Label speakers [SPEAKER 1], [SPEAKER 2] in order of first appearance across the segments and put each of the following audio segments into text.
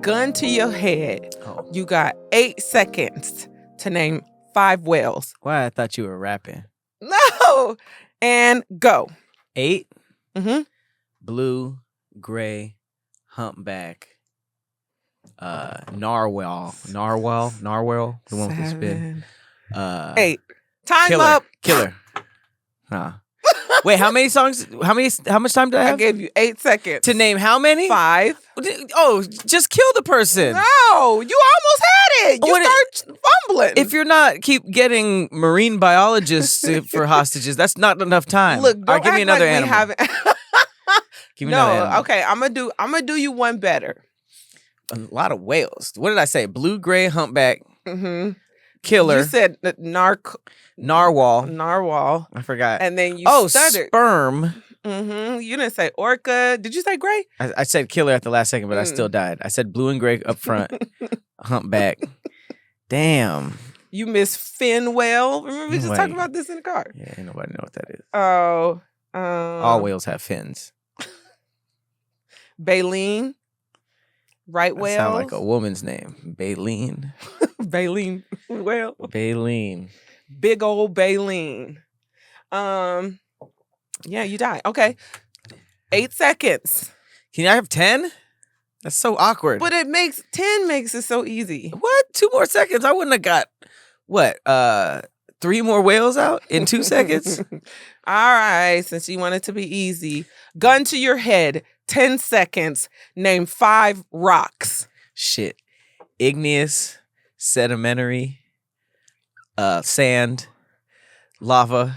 [SPEAKER 1] Gun to your head.
[SPEAKER 2] Oh.
[SPEAKER 1] You got 8 seconds to name 5 whales.
[SPEAKER 2] Why? I thought you were rapping.
[SPEAKER 1] No! And go.
[SPEAKER 2] 8?
[SPEAKER 1] Mm-hmm.
[SPEAKER 2] Blue, gray, humpback, narwhal, the one with the spin.
[SPEAKER 1] 8. Time
[SPEAKER 2] killer,
[SPEAKER 1] up.
[SPEAKER 2] Killer. Wait, how many songs? How much time do I have?
[SPEAKER 1] I gave you 8 seconds.
[SPEAKER 2] To name how many?
[SPEAKER 1] 5.
[SPEAKER 2] Oh, just kill the person.
[SPEAKER 1] No, you almost had it. You start fumbling.
[SPEAKER 2] If you're not keep getting marine biologists for hostages, that's not enough time.
[SPEAKER 1] Look, don't
[SPEAKER 2] give me
[SPEAKER 1] act
[SPEAKER 2] another
[SPEAKER 1] like
[SPEAKER 2] animal.
[SPEAKER 1] we haven't.
[SPEAKER 2] Give me another animal.
[SPEAKER 1] Okay, I'm gonna do you one better.
[SPEAKER 2] A lot of whales. What did I say? Blue, gray, humpback,
[SPEAKER 1] You
[SPEAKER 2] killer.
[SPEAKER 1] said
[SPEAKER 2] narwhal.
[SPEAKER 1] Narwhal.
[SPEAKER 2] I forgot.
[SPEAKER 1] And then you stuttered.
[SPEAKER 2] Sperm.
[SPEAKER 1] You didn't say orca. Did you say gray?
[SPEAKER 2] I said killer at the last second, but I still died. I said blue and gray up front. Humpback. Damn.
[SPEAKER 1] You missed fin whale. Remember we just talked about this in the car.
[SPEAKER 2] Yeah, ain't nobody know what that is.
[SPEAKER 1] Oh.
[SPEAKER 2] All whales have fins.
[SPEAKER 1] Baleen. Right whale.
[SPEAKER 2] Sound like a woman's name. Baleen.
[SPEAKER 1] Baleen whale.
[SPEAKER 2] Baleen.
[SPEAKER 1] Big old baleen. Yeah, you died. Okay. 8 seconds.
[SPEAKER 2] Can I have 10? That's so awkward.
[SPEAKER 1] But 10 makes it so easy.
[SPEAKER 2] What? 2 more seconds? I wouldn't have got, what, 3 more whales out in 2 seconds?
[SPEAKER 1] All right, since you want it to be easy. Gun to your head, 10 seconds. Name 5 rocks.
[SPEAKER 2] Shit. Igneous, sedimentary, sand, lava,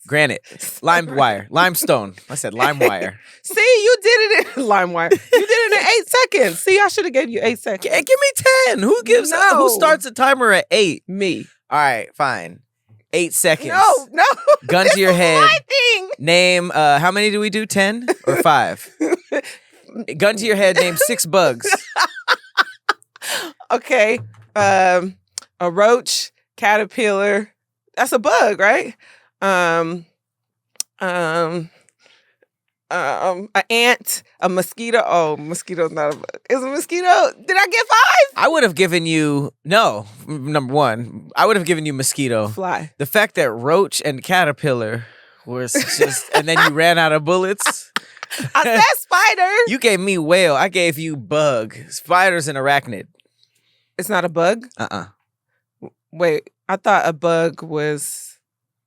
[SPEAKER 2] granite, limestone. I said lime wire.
[SPEAKER 1] See, you did it in LimeWire. You did it in 8 seconds. See, I should have gave you 8 seconds.
[SPEAKER 2] Give me 10. Who starts a timer at 8?
[SPEAKER 1] Me.
[SPEAKER 2] All right, fine. 8 seconds.
[SPEAKER 1] No.
[SPEAKER 2] Gun to your head.
[SPEAKER 1] My thing.
[SPEAKER 2] Name, how many do we do? 10 or 5? Gun to your head, name 6 bugs.
[SPEAKER 1] Okay. A roach, caterpillar. That's a bug, right? An ant, a mosquito. Oh, mosquito's not a bug. Is a mosquito? Did I get 5?
[SPEAKER 2] I would have given you, no, number 1. I would have given you mosquito.
[SPEAKER 1] Fly.
[SPEAKER 2] The fact that roach and caterpillar was just, and then you ran out of bullets.
[SPEAKER 1] I said spider.
[SPEAKER 2] You gave me whale. I gave you bug. Spider's an arachnid.
[SPEAKER 1] It's not a bug? Wait, I thought a bug was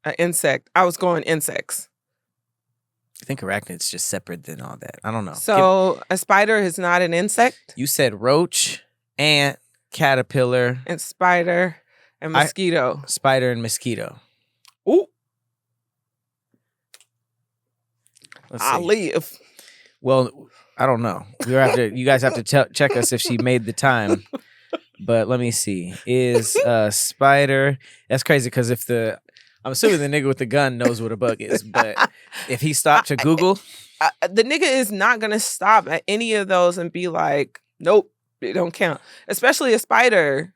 [SPEAKER 1] an insect. I was going insects.
[SPEAKER 2] I think arachnid's just separate than all that. I don't know.
[SPEAKER 1] So a spider is not an insect?
[SPEAKER 2] You said roach, ant, caterpillar.
[SPEAKER 1] And spider and mosquito.
[SPEAKER 2] Spider and mosquito.
[SPEAKER 1] Ooh.
[SPEAKER 2] I'll
[SPEAKER 1] live.
[SPEAKER 2] Well, I don't know. You guys have to check us if she made the time. But let me see. Is spider? That's crazy because I'm assuming the nigga with the gun knows what a bug is. But if he stopped to Google,
[SPEAKER 1] the nigga is not gonna stop at any of those and be like, "Nope, it don't count." Especially a spider.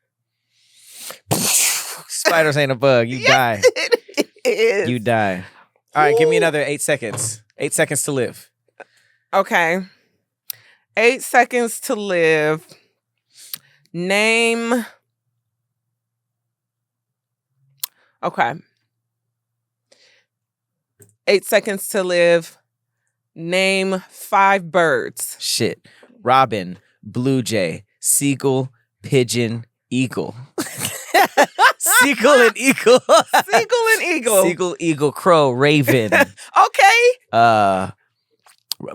[SPEAKER 2] Spiders ain't a bug. You die.
[SPEAKER 1] It is.
[SPEAKER 2] You die. All right, give me another 8 seconds. 8 seconds to live.
[SPEAKER 1] Okay. 8 seconds to live. Name. Okay. 8 seconds to live. Name 5 birds.
[SPEAKER 2] Shit. Robin, blue jay, seagull, pigeon, eagle. Seagull and eagle.
[SPEAKER 1] Seagull and eagle.
[SPEAKER 2] Seagull, eagle, crow, raven.
[SPEAKER 1] Okay.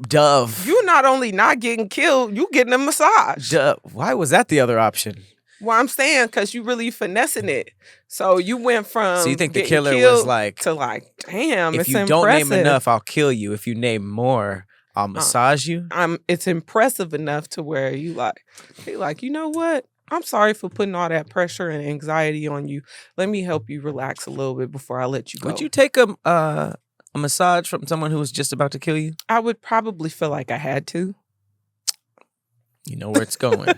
[SPEAKER 2] Dove.
[SPEAKER 1] You not only not getting killed, you getting a massage.
[SPEAKER 2] Dove. Why was that the other option?
[SPEAKER 1] Well, I'm saying because you really finessing it. So you went from
[SPEAKER 2] so you think the killer was like
[SPEAKER 1] to like, damn,
[SPEAKER 2] if
[SPEAKER 1] it's
[SPEAKER 2] you
[SPEAKER 1] impressive.
[SPEAKER 2] don't name enough, I'll kill you. If you name more, I'll massage you.
[SPEAKER 1] It's impressive enough to where you like, you know what? I'm sorry for putting all that pressure and anxiety on you. Let me help you relax a little bit before I let you go.
[SPEAKER 2] Would you take a massage from someone who was just about to kill you?
[SPEAKER 1] I would probably feel like I had to.
[SPEAKER 2] You know where it's going.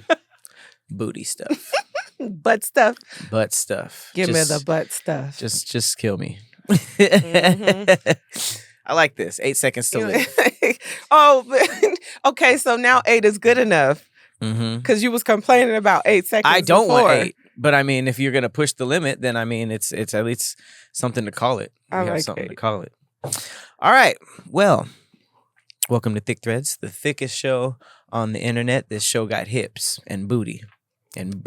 [SPEAKER 2] Booty stuff.
[SPEAKER 1] Butt stuff.
[SPEAKER 2] Butt stuff.
[SPEAKER 1] Give me the butt stuff.
[SPEAKER 2] Just kill me.
[SPEAKER 1] Mm-hmm.
[SPEAKER 2] I like this. 8 seconds to live.
[SPEAKER 1] Oh, okay. So now 8 is good enough
[SPEAKER 2] Mm-hmm.
[SPEAKER 1] because you was complaining about 8 seconds.
[SPEAKER 2] I don't want
[SPEAKER 1] before.
[SPEAKER 2] 8, but I mean, if you're gonna push the limit, then I mean, it's at least something to call it. You
[SPEAKER 1] I
[SPEAKER 2] have
[SPEAKER 1] like
[SPEAKER 2] something
[SPEAKER 1] 8.
[SPEAKER 2] to call it. All right. Well, welcome to Thick Threads, the thickest show on the internet. This show got hips and booty and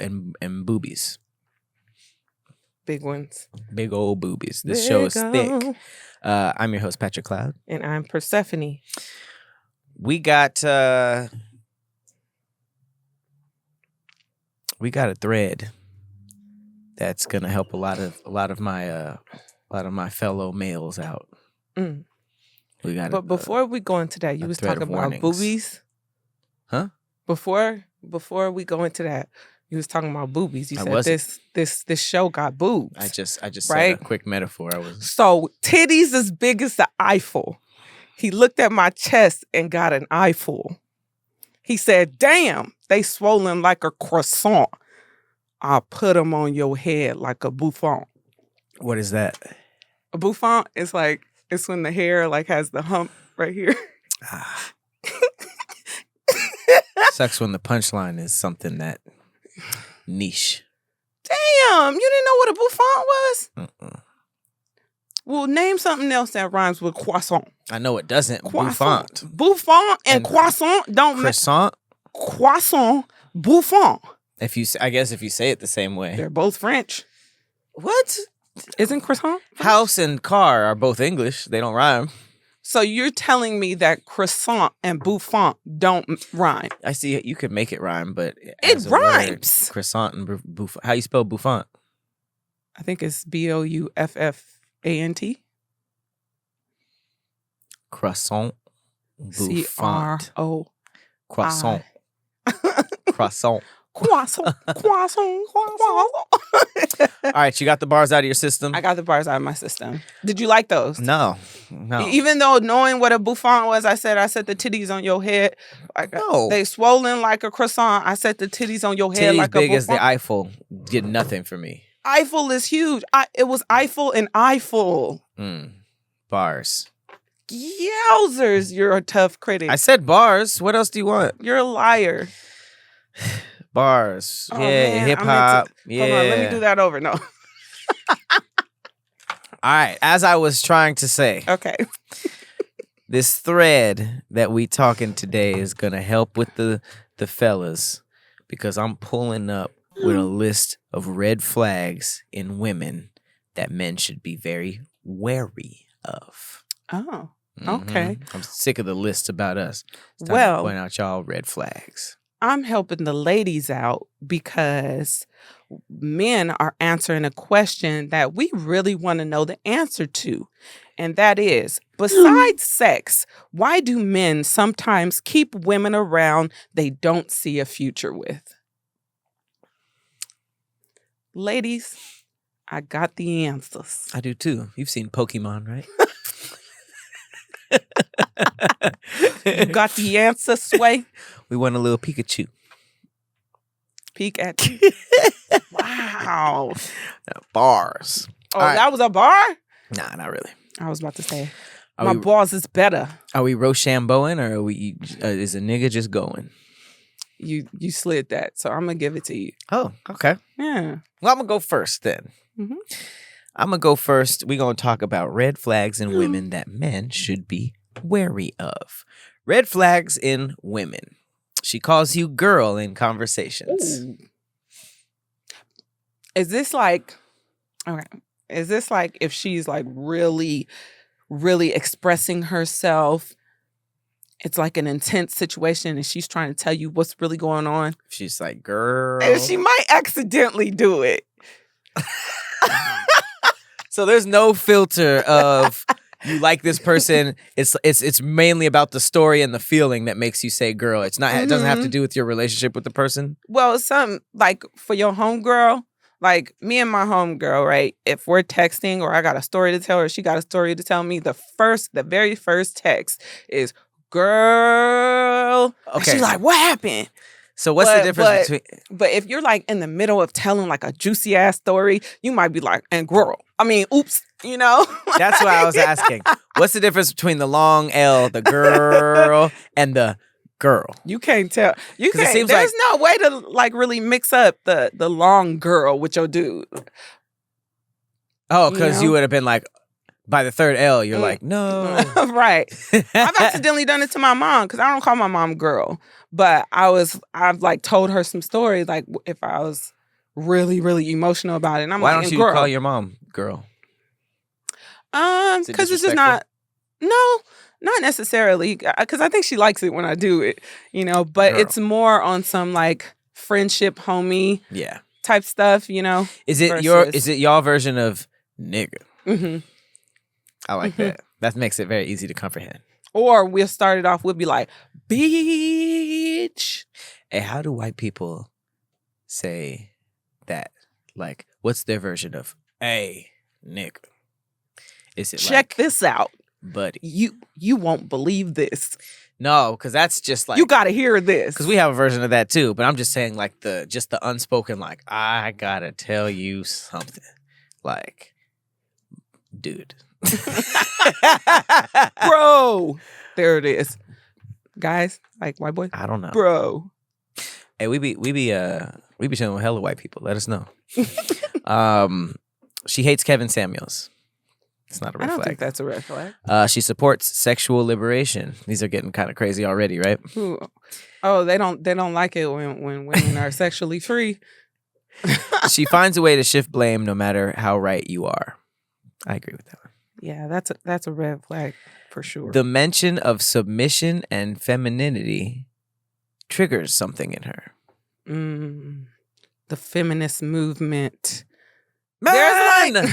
[SPEAKER 2] boobies.
[SPEAKER 1] Big ones.
[SPEAKER 2] Big old boobies. This show is thick. I'm your host, Patrick Cloud.
[SPEAKER 1] And I'm Persephanii.
[SPEAKER 2] We got a thread that's gonna help a lot of my fellow males out.
[SPEAKER 1] Mm.
[SPEAKER 2] We got.
[SPEAKER 1] But before we go into that, you was talking about
[SPEAKER 2] warnings.
[SPEAKER 1] boobies.
[SPEAKER 2] Huh?
[SPEAKER 1] Before we go into that, you was talking about boobies. You
[SPEAKER 2] I
[SPEAKER 1] said this show got boobs.
[SPEAKER 2] I just
[SPEAKER 1] right?
[SPEAKER 2] said a quick metaphor.
[SPEAKER 1] So titties as big as the Eiffel. He looked at my chest and got an eyeful. He said, "Damn, they swollen like a croissant. I'll put them on your head like a bouffant."
[SPEAKER 2] What is that?
[SPEAKER 1] A bouffant is like, it's when the hair like has the hump right here.
[SPEAKER 2] Sucks when the punchline is something that niche.
[SPEAKER 1] Damn, you didn't know what a bouffant was?
[SPEAKER 2] Mm-mm.
[SPEAKER 1] Well, name something else that rhymes with croissant.
[SPEAKER 2] I know it doesn't.
[SPEAKER 1] Croissant.
[SPEAKER 2] Bouffant.
[SPEAKER 1] Bouffant and croissant don't
[SPEAKER 2] Croissant.
[SPEAKER 1] Croissant, bouffant.
[SPEAKER 2] I guess if you say it the same way.
[SPEAKER 1] They're both French.
[SPEAKER 2] What?
[SPEAKER 1] Isn't croissant French?
[SPEAKER 2] House and car are both English. They don't rhyme.
[SPEAKER 1] So you're telling me that croissant and bouffant don't rhyme?
[SPEAKER 2] I see you could make it rhyme, but
[SPEAKER 1] It
[SPEAKER 2] as a word,
[SPEAKER 1] rhymes.
[SPEAKER 2] croissant and bouffant. How you spell bouffant?
[SPEAKER 1] I think it's Bouffant.
[SPEAKER 2] Croissant. Bouffant.
[SPEAKER 1] CRO.
[SPEAKER 2] Croissant. Croissant.
[SPEAKER 1] Croissant. Croissant. Croissant.
[SPEAKER 2] All right, you got the bars out of your system?
[SPEAKER 1] I got the bars out of my system. Did you like those?
[SPEAKER 2] No.
[SPEAKER 1] Even though knowing what a bouffant was, I said the titties on your head.
[SPEAKER 2] No.
[SPEAKER 1] They swollen like a croissant. I said the titties on your head
[SPEAKER 2] Titties
[SPEAKER 1] like a bouffant.
[SPEAKER 2] big as the Eiffel did nothing for me.
[SPEAKER 1] Eiffel is huge. It was Eiffel and Eiffel.
[SPEAKER 2] Bars.
[SPEAKER 1] Yowzers, you're a tough critic.
[SPEAKER 2] I said bars. What else do you want?
[SPEAKER 1] You're a liar.
[SPEAKER 2] Bars.
[SPEAKER 1] Oh,
[SPEAKER 2] Yeah,
[SPEAKER 1] man,
[SPEAKER 2] hip hop. Yeah.
[SPEAKER 1] Hold on, let me do that over. No.
[SPEAKER 2] All right. As I was trying to say,
[SPEAKER 1] Okay.
[SPEAKER 2] this thread that we talking today is gonna help with the fellas because I'm pulling up with a list of red flags in women that men should be very wary of.
[SPEAKER 1] Oh, okay.
[SPEAKER 2] I'm sick of the lists about us. It's time to point out y'all red flags.
[SPEAKER 1] I'm helping the ladies out because men are answering a question that we really want to know the answer to. And that is, besides sex, why do men sometimes keep women around they don't see a future with? Ladies, I got the answers.
[SPEAKER 2] I do too. You've seen Pokemon, right?
[SPEAKER 1] You got the answer, Sway?
[SPEAKER 2] We want a little Pikachu.
[SPEAKER 1] Peek at you. Wow.
[SPEAKER 2] Bars.
[SPEAKER 1] Oh,
[SPEAKER 2] All right.
[SPEAKER 1] that was a bar?
[SPEAKER 2] Nah, not really.
[SPEAKER 1] I was about to say,
[SPEAKER 2] Are
[SPEAKER 1] my
[SPEAKER 2] we-
[SPEAKER 1] balls is better.
[SPEAKER 2] Are we Rochambeauing or are we? Is a nigga just going?
[SPEAKER 1] You slid that, so I'm gonna give it to you.
[SPEAKER 2] Oh, okay.
[SPEAKER 1] Yeah.
[SPEAKER 2] Well, I'm gonna go first then.
[SPEAKER 1] Mhm.
[SPEAKER 2] I'm gonna go first. We're gonna talk about red flags in women that men should be wary of. Red flags in women. She calls you girl in conversations.
[SPEAKER 1] Ooh. Is this like, okay? Is this like if she's like really, really expressing herself? It's like an intense situation, and she's trying to tell you what's really going on.
[SPEAKER 2] She's like, girl.
[SPEAKER 1] And she might accidentally do it.
[SPEAKER 2] So there's no filter of you like this person. It's mainly about the story and the feeling that makes you say girl. It's not. It doesn't have to do with your relationship with the person.
[SPEAKER 1] Well, some like for your homegirl, like me and my homegirl, right? If we're texting or I got a story to tell her, she got a story to tell me, the very first text is girl.
[SPEAKER 2] Okay.
[SPEAKER 1] And she's like, what happened?
[SPEAKER 2] So what's the difference between?
[SPEAKER 1] But if you're like in the middle of telling like a juicy ass story, you might be like, and girl. I mean, oops, you know?
[SPEAKER 2] That's why I was asking. What's the difference between the long L, the girl, and the girl?
[SPEAKER 1] You can't tell. You
[SPEAKER 2] 'Cause it
[SPEAKER 1] can't.
[SPEAKER 2] seems
[SPEAKER 1] There's no way to like really mix up the long girl with your dude.
[SPEAKER 2] Oh,
[SPEAKER 1] You
[SPEAKER 2] because
[SPEAKER 1] know?
[SPEAKER 2] you would have been like, by the third L, you're like, no.
[SPEAKER 1] Right. I've accidentally done it to my mom because I don't call my mom girl, but I've like told her some stories like if I was really really emotional about it. And I'm
[SPEAKER 2] Why
[SPEAKER 1] like,
[SPEAKER 2] don't you
[SPEAKER 1] girl,
[SPEAKER 2] call your mom girl?
[SPEAKER 1] because it's just not. No, not necessarily. Because I think she likes it when I do it, you know. But
[SPEAKER 2] Girl.
[SPEAKER 1] it's more on some like friendship, homie
[SPEAKER 2] Yeah.
[SPEAKER 1] type stuff, you know.
[SPEAKER 2] Is it y'all version of nigga?
[SPEAKER 1] Mm-hmm.
[SPEAKER 2] I like that. That makes it very easy to comprehend.
[SPEAKER 1] Or we'll start it off. We'll be like, bitch.
[SPEAKER 2] Hey, how do white people say that? Like, what's their version of hey nigga? Is it
[SPEAKER 1] Check
[SPEAKER 2] like,
[SPEAKER 1] this out.
[SPEAKER 2] buddy?
[SPEAKER 1] You won't believe this.
[SPEAKER 2] No, because that's just like
[SPEAKER 1] You got to hear this.
[SPEAKER 2] because we have a version of that too. But I'm just saying like the unspoken like I gotta tell you something like, dude.
[SPEAKER 1] Bro. There it is. Guys, like white boys.
[SPEAKER 2] I don't know.
[SPEAKER 1] Bro.
[SPEAKER 2] Hey, we be chilling with hella white people. Let us know. She hates Kevin Samuels. It's not a red
[SPEAKER 1] I don't
[SPEAKER 2] flag.
[SPEAKER 1] think that's a red flag.
[SPEAKER 2] She supports sexual liberation. These are getting kind of crazy already, right?
[SPEAKER 1] Ooh. Oh, they don't like it when women are sexually free.
[SPEAKER 2] She finds a way to shift blame no matter how right you are. I agree with that one.
[SPEAKER 1] Yeah, that's a red flag for sure.
[SPEAKER 2] The mention of submission and femininity triggers something in her.
[SPEAKER 1] The feminist movement.
[SPEAKER 2] Man!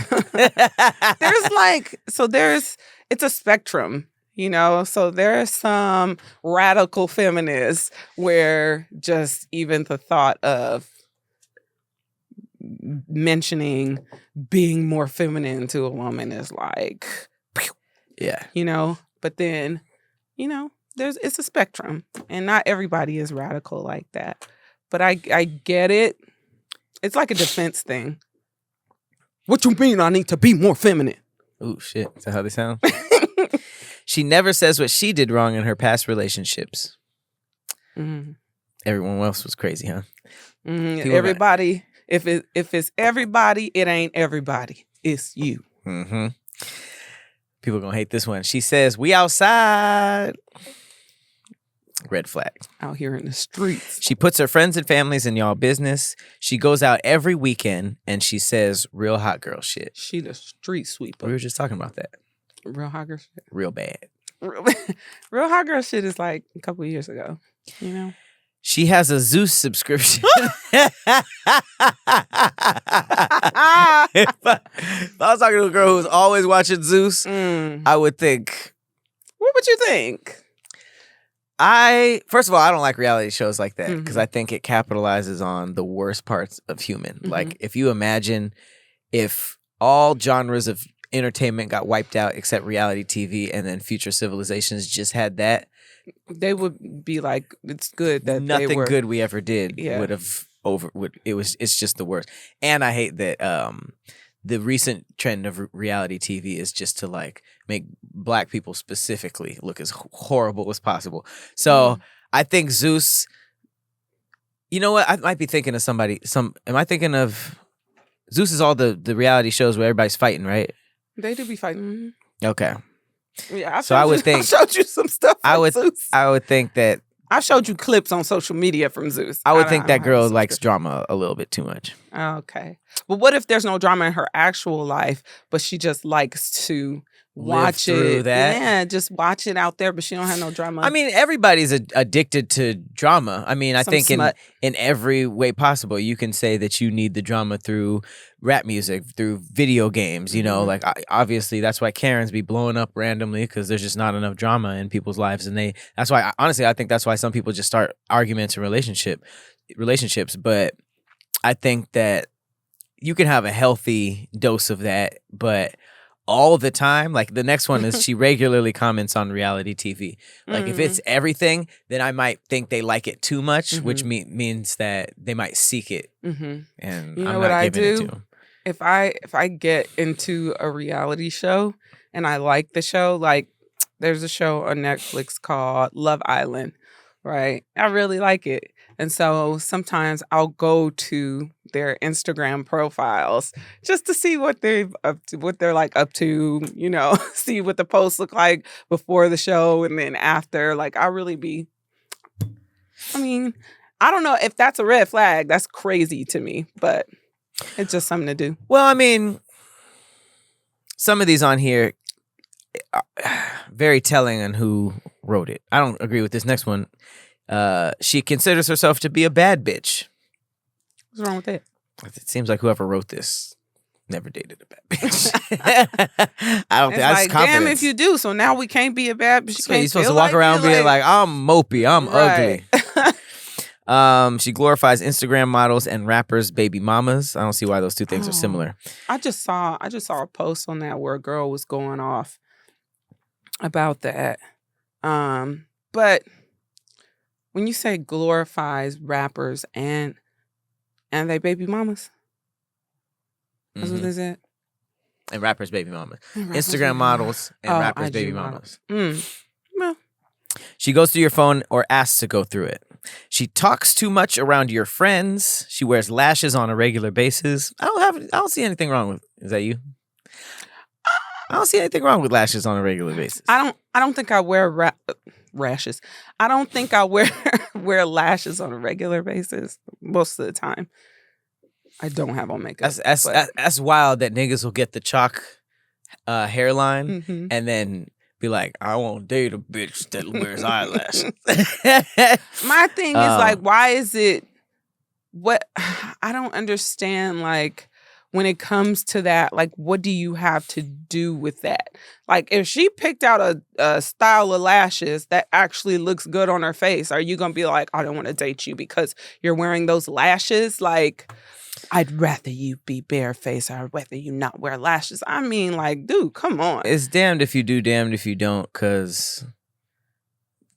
[SPEAKER 1] It's a spectrum, you know. So there's some radical feminists where just even the thought of mentioning being more feminine to a woman is like,
[SPEAKER 2] Yeah.
[SPEAKER 1] you know. But then, you know, it's a spectrum, and not everybody is radical like that. But I get it. It's like a defense thing. What you mean I need to be more feminine?
[SPEAKER 2] Ooh, shit. Is that how they sound? She never says what she did wrong in her past relationships.
[SPEAKER 1] Mm-hmm.
[SPEAKER 2] Everyone else was crazy, huh?
[SPEAKER 1] Mm-hmm. Everybody, if it's everybody, it ain't everybody. It's you.
[SPEAKER 2] Mm-hmm. People are going to hate this one. She says, we outside. Red flag.
[SPEAKER 1] Out here in the streets.
[SPEAKER 2] She puts her friends and families in y'all business. She goes out every weekend and she says real hot girl shit.
[SPEAKER 1] She the street sweeper.
[SPEAKER 2] We were just talking about that.
[SPEAKER 1] Real hot girl shit.
[SPEAKER 2] Real bad.
[SPEAKER 1] Real hot girl shit is like a couple of years ago, you know?
[SPEAKER 2] She has a Zeus subscription. If I was talking to a girl who was always watching Zeus, I would think.
[SPEAKER 1] What would you think?
[SPEAKER 2] First of all, I don't like reality shows like that because I think it capitalizes on the worst parts of human. Like, if you imagine if all genres of entertainment got wiped out except reality TV and then future civilizations just had that,
[SPEAKER 1] they would be like, it's good that
[SPEAKER 2] nothing good we ever did
[SPEAKER 1] Yeah.
[SPEAKER 2] would have it's just the worst. And I hate that the recent trend of reality TV is just to like make black people specifically look as horrible as possible. So I think Zeus, you know what? I might be thinking of am I thinking of Zeus is all the reality shows where everybody's fighting, right?
[SPEAKER 1] They do be fighting.
[SPEAKER 2] Okay.
[SPEAKER 1] Yeah,
[SPEAKER 2] So I would think
[SPEAKER 1] I showed you some stuff.
[SPEAKER 2] I
[SPEAKER 1] from
[SPEAKER 2] would
[SPEAKER 1] Zeus.
[SPEAKER 2] I would think that
[SPEAKER 1] I showed you clips on social media from Zeus.
[SPEAKER 2] I would think that
[SPEAKER 1] don't
[SPEAKER 2] girl
[SPEAKER 1] have a
[SPEAKER 2] likes
[SPEAKER 1] subscription.
[SPEAKER 2] drama a little bit too much.
[SPEAKER 1] Okay. But what if there's no drama in her actual life, but she just likes to watch
[SPEAKER 2] through
[SPEAKER 1] it?
[SPEAKER 2] that?
[SPEAKER 1] Yeah, just watch it out there, but she don't have no drama.
[SPEAKER 2] I mean, everybody's addicted to drama. I mean, I
[SPEAKER 1] Some
[SPEAKER 2] think
[SPEAKER 1] smut.
[SPEAKER 2] in every way possible, you can say that you need the drama through rap music, through video games. You know, like obviously that's why Karens be blowing up randomly because there's just not enough drama in people's lives, and that's why honestly I think that's why some people just start arguments in relationships. But I think that you can have a healthy dose of that, but all the time. Like the next one is she regularly comments on reality TV. Like if it's everything, then I might think they like it too much, which means that they might seek it. And
[SPEAKER 1] You know
[SPEAKER 2] I'm
[SPEAKER 1] what
[SPEAKER 2] not
[SPEAKER 1] I
[SPEAKER 2] giving it to
[SPEAKER 1] do?
[SPEAKER 2] them.
[SPEAKER 1] If I get into a reality show and I like the show, like there's a show on Netflix called Love Island, right? I really like it. And so sometimes I'll go to their Instagram profiles just to see what they're like up to, see what the posts look like before the show and then after. Like I mean, I don't know if that's a red flag. That's crazy to me, but it's just something to do.
[SPEAKER 2] Well, I mean, some of these on here are very telling on who wrote it. I don't agree with this next one. She considers herself to be a bad bitch.
[SPEAKER 1] What's wrong with that?
[SPEAKER 2] It seems like whoever wrote this never dated a bad bitch. I don't
[SPEAKER 1] It's
[SPEAKER 2] think that's
[SPEAKER 1] like, damn
[SPEAKER 2] confidence.
[SPEAKER 1] if you do. So now we can't be a bad bitch.
[SPEAKER 2] So you're supposed to walk around being like, I'm mopey, I'm ugly. She glorifies Instagram models and rappers' baby mamas. I don't see why those two things are similar.
[SPEAKER 1] I just saw a post on that where a girl was going off about that. But when you say glorifies rappers and they baby mamas, that's what they said.
[SPEAKER 2] And rappers' baby mamas.
[SPEAKER 1] And rappers'
[SPEAKER 2] Instagram
[SPEAKER 1] baby
[SPEAKER 2] models and rappers'
[SPEAKER 1] IG
[SPEAKER 2] baby
[SPEAKER 1] models.
[SPEAKER 2] mamas.
[SPEAKER 1] Well,
[SPEAKER 2] She goes through your phone or asks to go through it. She talks too much around your friends. She wears lashes on a regular basis. I don't see anything wrong with. Is that you? I don't see anything wrong with lashes on a regular basis.
[SPEAKER 1] I don't think I wear rashes. I don't think I wear lashes on a regular basis most of the time. I don't have on makeup.
[SPEAKER 2] That's wild that niggas will get the chalk hairline and then be like, I won't date a bitch that wears eyelashes.
[SPEAKER 1] My thing is like, why is it what I don't understand, like when it comes to that, like what do you have to do with that? Like if she picked out a style of lashes that actually looks good on her face, are you gonna be like, I don't want to date you because you're wearing those lashes? Like I'd rather you be barefaced or rather you not wear lashes. I mean, like, dude, come on.
[SPEAKER 2] It's damned if you do, damned if you don't, because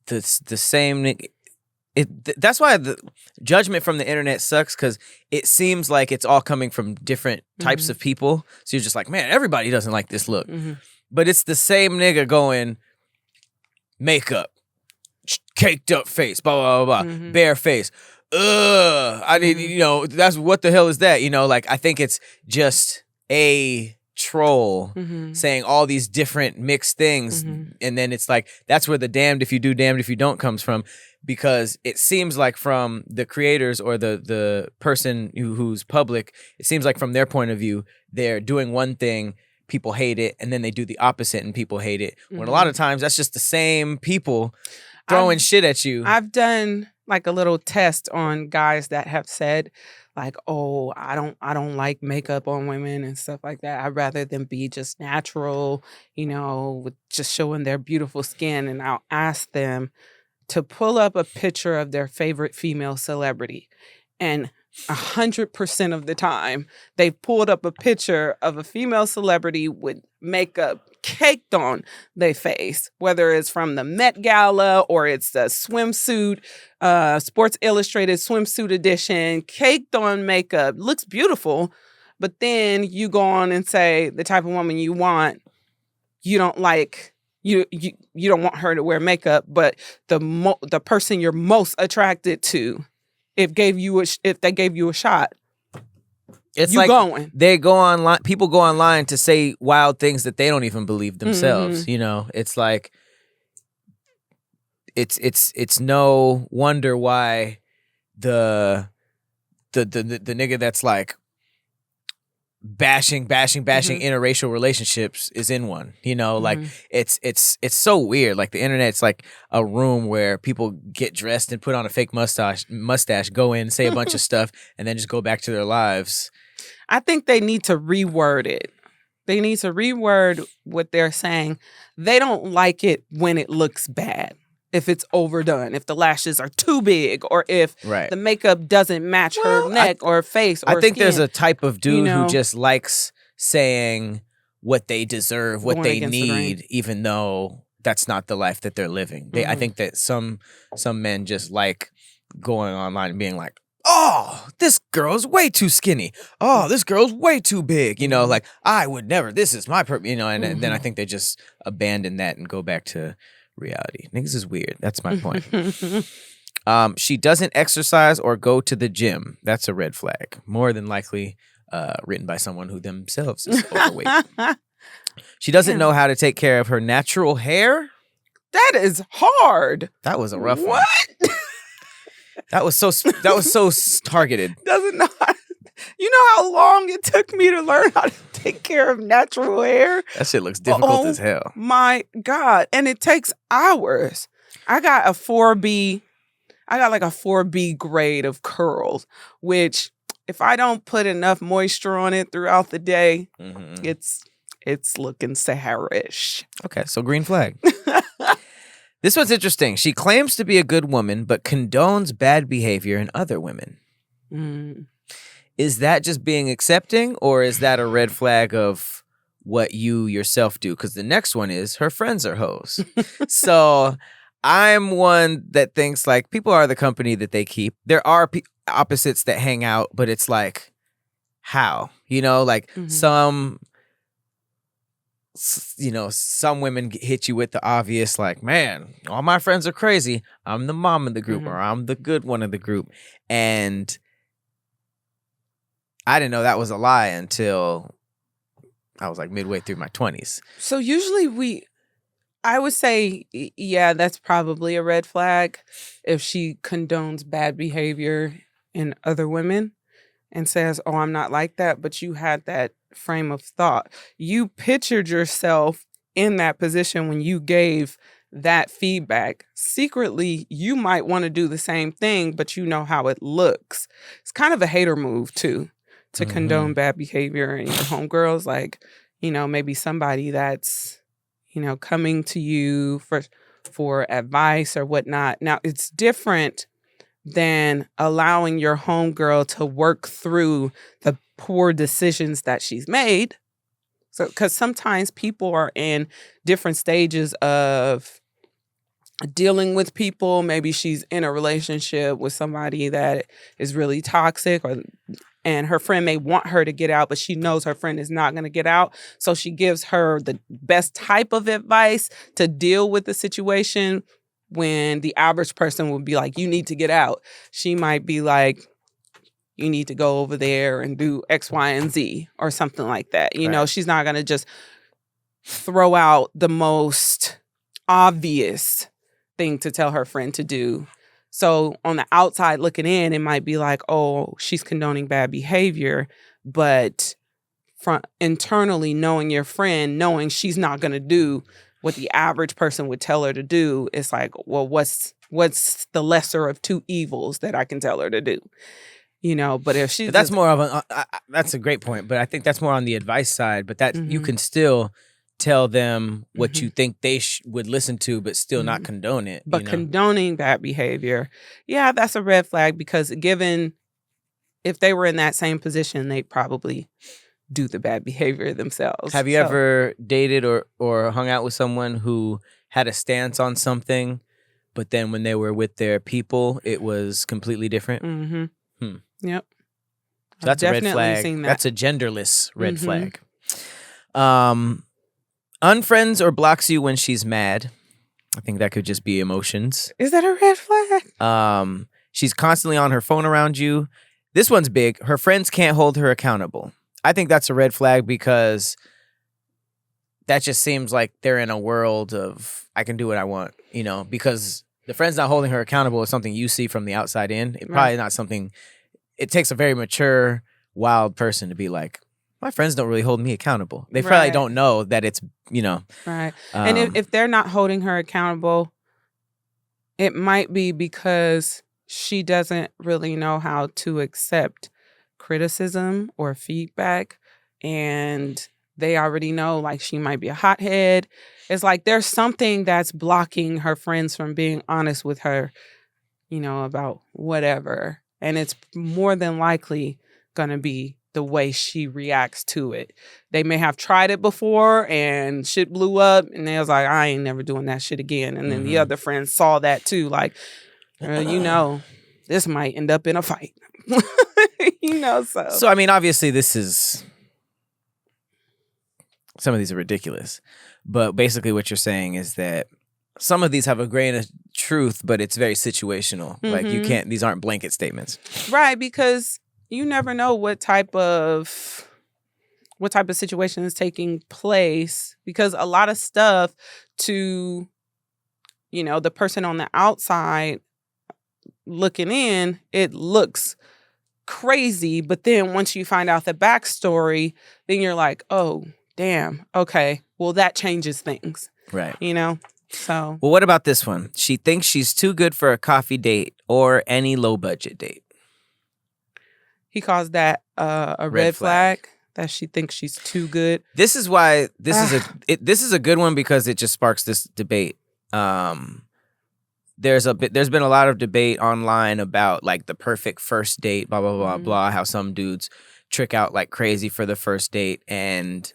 [SPEAKER 2] the same. That's why the judgment from the internet sucks, because it seems like it's all coming from different types of people. So you're just like, man, everybody doesn't like this look. But it's the same nigga going, makeup, caked up face, blah, blah, blah, blah, bare face. I need, that's what the hell is that? Like I think it's just a troll saying all these different mixed things. And then it's like, that's where the damned if you do, damned if you don't comes from, because it seems like from the creators or the person who's public, it seems like from their point of view, they're doing one thing, people hate it, and then they do the opposite and people hate it. When a lot of times that's just the same people throwing shit at you.
[SPEAKER 1] I've done like a little test on guys that have said like, oh, I don't like makeup on women and stuff like that. I'd rather them be just natural, with just showing their beautiful skin. And I'll ask them to pull up a picture of their favorite female celebrity. And 100% of the time, they've pulled up a picture of a female celebrity with makeup caked on their face, whether it's from the Met Gala or it's the swimsuit, Sports Illustrated swimsuit edition, caked on makeup, looks beautiful. But then you go on and say the type of woman you want, you don't like. You don't want her to wear makeup, but the person you're most attracted to, if they gave you a shot,
[SPEAKER 2] it's
[SPEAKER 1] you
[SPEAKER 2] like
[SPEAKER 1] going.
[SPEAKER 2] They go online. People go online to say wild things that they don't even believe themselves. It's like it's no wonder why the nigga that's like bashing interracial relationships is in one. Like it's so weird. Like the internet's like a room where people get dressed and put on a fake mustache, go in, say a bunch of stuff, and then just go back to their lives.
[SPEAKER 1] I think they need to reword it. They need to reword what they're saying. They don't like it when it looks bad. If it's overdone, if the lashes are too big, or if the makeup doesn't match her neck or face or
[SPEAKER 2] I think
[SPEAKER 1] skin.
[SPEAKER 2] there's a type of dude who just likes saying what they deserve, what
[SPEAKER 1] Going
[SPEAKER 2] they
[SPEAKER 1] against the grain.
[SPEAKER 2] need, even though that's not the life that they're living. I think that some men just like going online and being like, oh, this girl's way too skinny. Oh, this girl's way too big. You know, like, I would never, this is my purpose, you know, and then I think they just abandon that and go back to reality. Niggas is weird. That's my point. She doesn't exercise or go to the gym. That's a red flag. More than likely written by someone who themselves is overweight. She doesn't know how to take care of her natural hair.
[SPEAKER 1] That is hard.
[SPEAKER 2] That was a rough one.
[SPEAKER 1] What?
[SPEAKER 2] That was so targeted.
[SPEAKER 1] Doesn't know how, you know how long it took me to learn how to take care of natural hair?
[SPEAKER 2] That shit looks difficult as hell.
[SPEAKER 1] My God. And it takes hours. I got like a 4B grade of curls, which if I don't put enough moisture on it throughout the day, it's looking Sahara-ish.
[SPEAKER 2] Okay, so green flag. This one's interesting. She claims to be a good woman, but condones bad behavior in other women. Is that just being accepting, or is that a red flag of what you yourself do? Because the next one is her friends are hoes. So I'm one that thinks like people are the company that they keep. There are opposites that hang out, but it's like, how? You know, like some women hit you with the obvious, like, man, all my friends are crazy. I'm the mom of the group, or I'm the good one of the group. And I didn't know that was a lie until I was like midway through my 20s.
[SPEAKER 1] So usually I would say, yeah, that's probably a red flag if she condones bad behavior in other women and says, oh, I'm not like that, but you had that frame of thought. You pictured yourself in that position when you gave that feedback. Secretly, you might want to do the same thing, but you know how it looks. It's kind of a hater move, too, to condone bad behavior in your homegirls. Like, you know, maybe somebody that's, you know, coming to you for advice or whatnot. Now, it's different than allowing your homegirl to work through the poor decisions that she's made. So, because sometimes people are in different stages of dealing with people. Maybe she's in a relationship with somebody that is really toxic, and her friend may want her to get out, but she knows her friend is not going to get out. So she gives her the best type of advice to deal with the situation. When the average person would be like, you need to get out, she might be like, you need to go over there and do X, Y, and Z or something like that. You know, she's not going to just throw out the most obvious thing to tell her friend to do. So on the outside looking in, it might be like, oh, she's condoning bad behavior. But internally knowing your friend, knowing she's not going to do what the average person would tell her to do, it's like, well, what's the lesser of two evils that I can tell her to do? You know, but if she's
[SPEAKER 2] that's more of that's a great point, but I think that's more on the advice side. But that you can still tell them what you think they would listen to, but still not condone it.
[SPEAKER 1] But condoning bad behavior, yeah, that's a red flag, because given if they were in that same position, they'd probably do the bad behavior themselves.
[SPEAKER 2] Have you ever dated or hung out with someone who had a stance on something, but then when they were with their people, it was completely different?
[SPEAKER 1] Yep.
[SPEAKER 2] So that's a red flag. That's a genderless red flag. Unfriends or blocks you when she's mad. I think that could just be emotions.
[SPEAKER 1] Is that a red flag?
[SPEAKER 2] She's constantly on her phone around you. This one's big. Her friends can't hold her accountable. I think that's a red flag, because that just seems like they're in a world of I can do what I want, you know, because the friend's not holding her accountable is something you see from the outside in. It probably not something. It takes a very mature, wild person to be like, my friends don't really hold me accountable. They probably don't know that it's, you know.
[SPEAKER 1] Right. And if they're not holding her accountable, it might be because she doesn't really know how to accept criticism or feedback. And they already know, like, she might be a hothead. It's like there's something that's blocking her friends from being honest with her, you know, about whatever. And it's more than likely going to be the way she reacts to it. They may have tried it before and shit blew up, and they was like, I ain't never doing that shit again. And then the other friends saw that too, like, this might end up in a fight. So.
[SPEAKER 2] So, I mean, obviously some of these are ridiculous, but basically what you're saying is that some of these have a grain of truth, but it's very situational. Like these aren't blanket statements.
[SPEAKER 1] Right, because you never know what type of situation is taking place, because a lot of stuff to, the person on the outside looking in, it looks crazy. But then once you find out the backstory, then you're like, oh, damn. Okay. Well, that changes things.
[SPEAKER 2] Right.
[SPEAKER 1] So.
[SPEAKER 2] Well, what about this one? She thinks she's too good for a coffee date or any low budget date.
[SPEAKER 1] He calls that a red flag, that she thinks she's too good.
[SPEAKER 2] This is why this is a good one, because it just sparks this debate. There's been a lot of debate online about like the perfect first date, blah blah blah blah. How some dudes trick out like crazy for the first date, and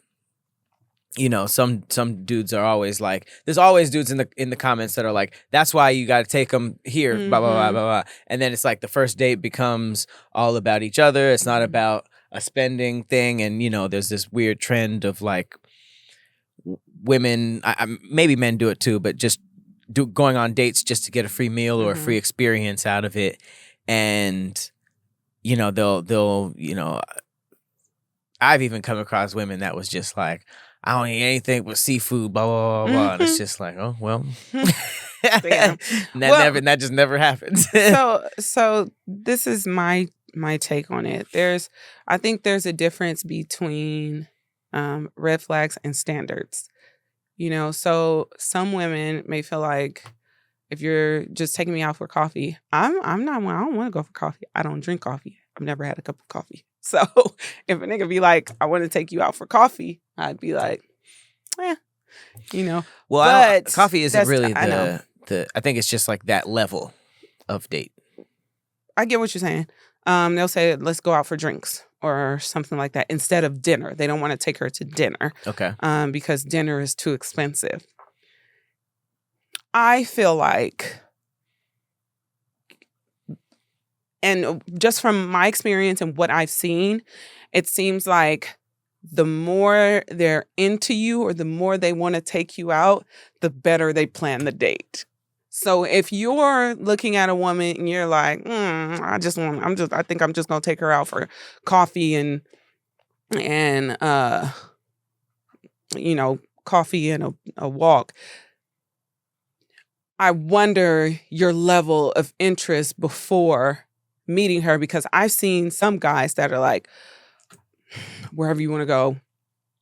[SPEAKER 2] some dudes are always like, there's always dudes in the comments that are like, that's why you got to take them here, blah blah blah blah blah. And then it's like the first date becomes all about each other. It's not about a spending thing, and there's this weird trend of like women, maybe men do it too, but just going on dates just to get a free meal or a free experience out of it. And they'll I've even come across women that was just like, I don't eat anything but seafood, blah blah blah blah. And it's just like, oh well. That just never happens.
[SPEAKER 1] so this is my take on it. I think there's a difference between red flags and standards. So some women may feel like, if you're just taking me out for coffee, I don't want to go for coffee. I don't drink coffee. I've never had a cup of coffee. So if a nigga be like, I want to take you out for coffee, I'd be like, Well,
[SPEAKER 2] but coffee isn't really I think it's just like that level of date.
[SPEAKER 1] I get what you're saying. They'll say, let's go out for drinks or something like that instead of dinner. They don't want to take her to dinner.
[SPEAKER 2] Okay.
[SPEAKER 1] Because dinner is too expensive. I feel like, and just from my experience and what I've seen, it seems like the more they're into you or the more they want to take you out, the better they plan the date. So if you're looking at a woman and you're like, I think I'm just gonna take her out for coffee and coffee and a walk, I wonder your level of interest before meeting her, because I've seen some guys that are like, wherever you want to go,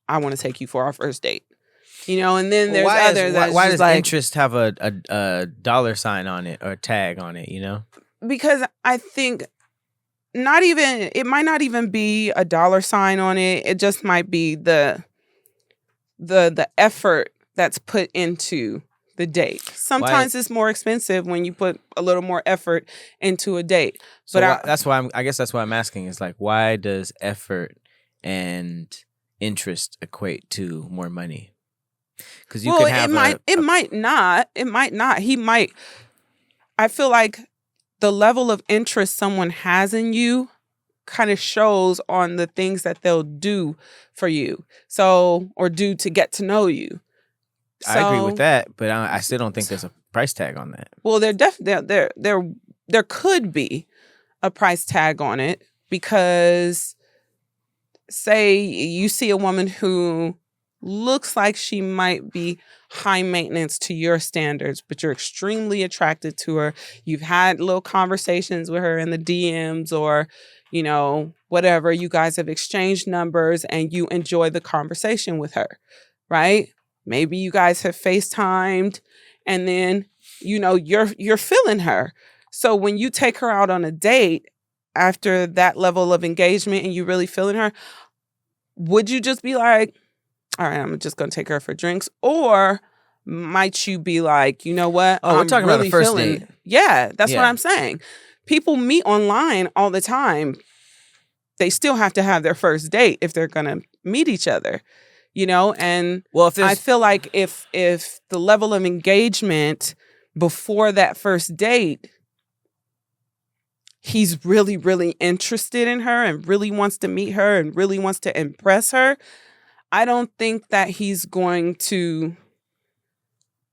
[SPEAKER 1] I want to take you for our first date. And then there's others.
[SPEAKER 2] Why does interest have a dollar sign on it or a tag on it?
[SPEAKER 1] Because I think it might not even be a dollar sign on it. It just might be the effort that's put into the date. Sometimes it's more expensive when you put a little more effort into a date.
[SPEAKER 2] So that's why I guess that's why I'm asking is like, why does effort and interest equate to more money? Because you can have
[SPEAKER 1] it might not. I feel like the level of interest someone has in you kind of shows on the things that they'll do for you. Or do to get to know you.
[SPEAKER 2] I agree with that, but I still don't think there's a price tag on that.
[SPEAKER 1] Well, there could be a price tag on it, because say you see a woman who looks like she might be high maintenance to your standards, but you're extremely attracted to her. You've had little conversations with her in the DMs or, whatever. You guys have exchanged numbers and you enjoy the conversation with her, right? Maybe you guys have FaceTimed and then, you're feeling her. So when you take her out on a date after that level of engagement and you really feeling her, would you just be like, all right, I'm just going to take her for drinks? Or might you be like, you know what?
[SPEAKER 2] Oh, we're talking about a first date.
[SPEAKER 1] Yeah, that's what I'm saying. People meet online all the time. they still have to have their first date if they're going to meet each other, and
[SPEAKER 2] Well, if
[SPEAKER 1] I feel like if the level of engagement before that first date, he's really, really interested in her and really wants to meet her and really wants to impress her, I don't think that he's going to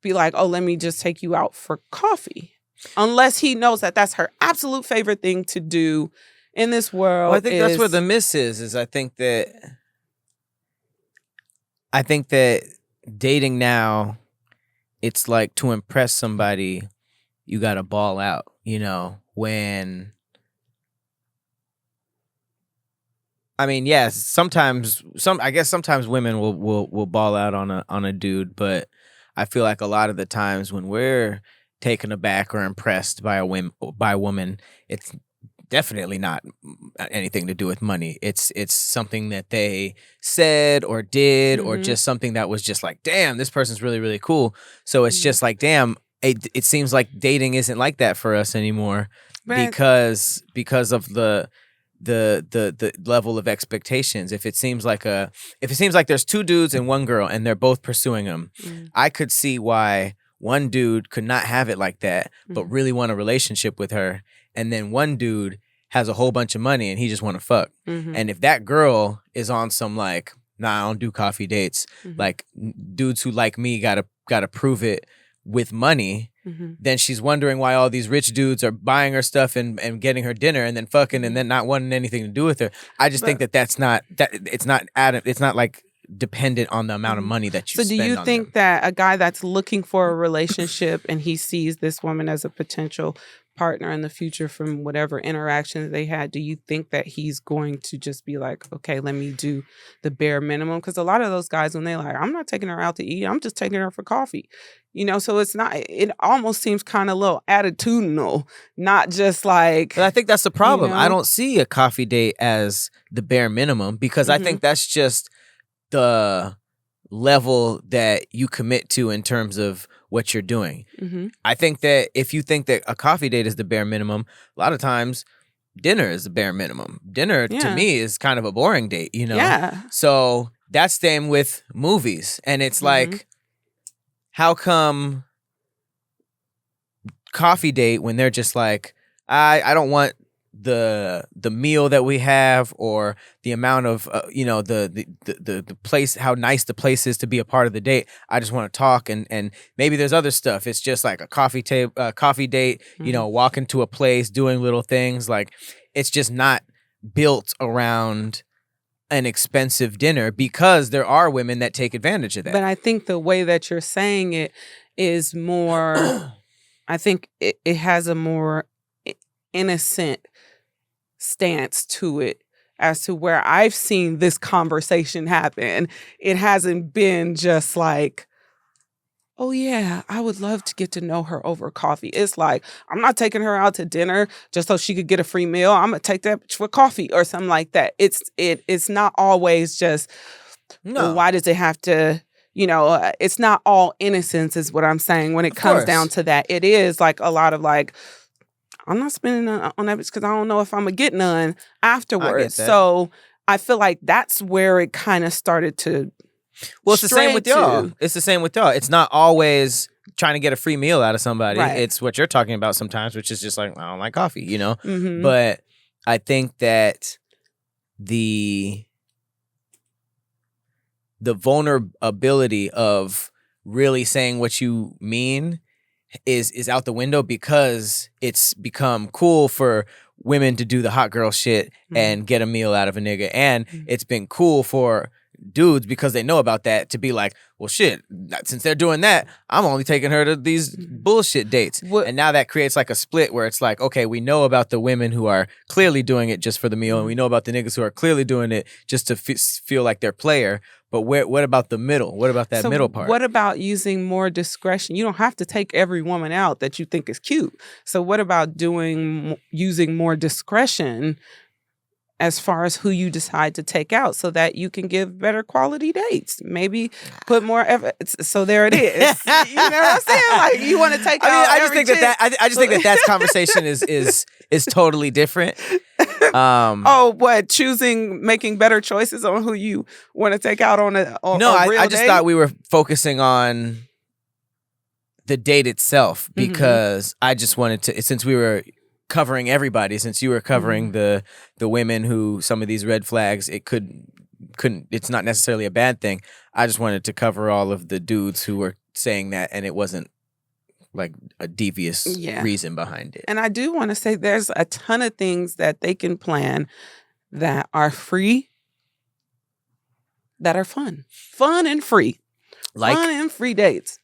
[SPEAKER 1] be like, oh, let me just take you out for coffee. Unless he knows that that's her absolute favorite thing to do in this world.
[SPEAKER 2] Well, I think that's where the miss is I think that dating now, it's like to impress somebody, you got to ball out, when I mean, yes, sometimes women will ball out on a dude, but I feel like a lot of the times when we're taken aback or impressed by a woman, it's definitely not anything to do with money. It's something that they said or did, or just something that was just like, damn, this person's really, really cool. So it's just like, damn, it seems like dating isn't like that for us anymore, because of the level of expectations. If it seems like there's two dudes and one girl and they're both pursuing them, I could see why one dude could not have it like that, but really want a relationship with her, and then one dude has a whole bunch of money and he just want to fuck. And if that girl is on some like, nah, I don't do coffee dates, like dudes who like me gotta prove it with money, then she's wondering why all these rich dudes are buying her stuff and getting her dinner and then fucking and then not wanting anything to do with her. I just think it's not like dependent on the amount of money that you spend on them.
[SPEAKER 1] So do you think that a guy that's looking for a relationship and he sees this woman as a potential partner in the future from whatever interactions they had, do you think that he's going to just be like, okay, let me do the bare minimum? Because a lot of those guys, when they're like, I'm not taking her out to eat, I'm just taking her for coffee. So it almost seems kind of a little attitudinal, not just like.
[SPEAKER 2] But I think that's the problem. I don't see a coffee date as the bare minimum, because I think that's just the level that you commit to in terms of what you're doing. I think that if you think that a coffee date is the bare minimum, a lot of times dinner is the bare minimum. Dinner to me is kind of a boring date,
[SPEAKER 1] Yeah.
[SPEAKER 2] So that's same with movies. And it's like, how come coffee date when they're just like, I don't want the meal that we have or the amount of the place, how nice the place is to be a part of the date. I just want to talk, and maybe there's other stuff. It's just like a coffee date, walking to a place, doing little things. Like, it's just not built around an expensive dinner, because there are women that take advantage of that.
[SPEAKER 1] But I think the way that you're saying it is more, I think it has a more innocent stance to it as to where I've seen this conversation happen. It hasn't been just like, oh yeah, I would love to get to know her over coffee. It's like, I'm not taking her out to dinner just so she could get a free meal. I'm gonna take that for coffee or something like that. It's not always just, well, why does it have to, it's not all innocence is what I'm saying when it comes down to that. It is like a lot of like, I'm not spending on that because I don't know if I'm going to get none afterwards. So I feel like that's where it kind of started to.
[SPEAKER 2] Well, it's the same with y'all. It's the same with y'all. It's not always trying to get a free meal out of somebody. Right. It's what you're talking about sometimes, which is just like, I don't like coffee, But I think that the vulnerability of really saying what you mean is out the window, because it's become cool for women to do the hot girl shit and get a meal out of a nigga. And it's been cool for dudes, because they know about that, to be like, well, shit, since they're doing that, I'm only taking her to these bullshit dates. And now that creates like a split where it's like, okay, we know about the women who are clearly doing it just for the meal, and we know about the niggas who are clearly doing it just to feel like they're player. But what about the middle? What about that middle part?
[SPEAKER 1] What about using more discretion? You don't have to take every woman out that you think is cute. So what about using more discretion as far as who you decide to take out so that you can give better quality dates. Maybe put more effort. So there it is. You know what I'm saying? Like you want to take out.
[SPEAKER 2] I just think I just think that conversation is totally different.
[SPEAKER 1] Making better choices on who you want to take out on a real
[SPEAKER 2] I just
[SPEAKER 1] date?
[SPEAKER 2] thought we were focusing on the date itself because I just wanted to, since we were covering everybody, since you were covering the women who some of these red flags, it couldn't, it's not necessarily a bad thing. I just wanted to cover all of the dudes who were saying that, and it wasn't like a devious reason behind it.
[SPEAKER 1] And I do want to say there's a ton of things that they can plan that are free, that are fun and free,
[SPEAKER 2] Like
[SPEAKER 1] fun and free dates.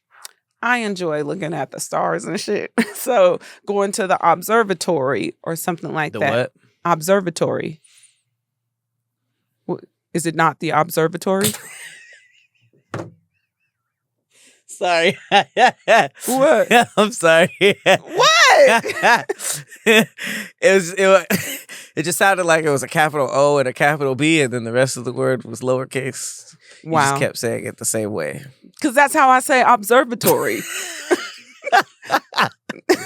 [SPEAKER 1] I enjoy looking at the stars and shit. So going to the observatory or something like
[SPEAKER 2] the
[SPEAKER 1] that.
[SPEAKER 2] what?
[SPEAKER 1] Observatory. Is it not the observatory?
[SPEAKER 2] Sorry.
[SPEAKER 1] What?
[SPEAKER 2] I'm sorry.
[SPEAKER 1] What?
[SPEAKER 2] It just sounded like it was a capital O and a capital B, and then the rest of the word was lowercase. You
[SPEAKER 1] Wow.
[SPEAKER 2] just kept saying it the same way.
[SPEAKER 1] Because that's how I say observatory.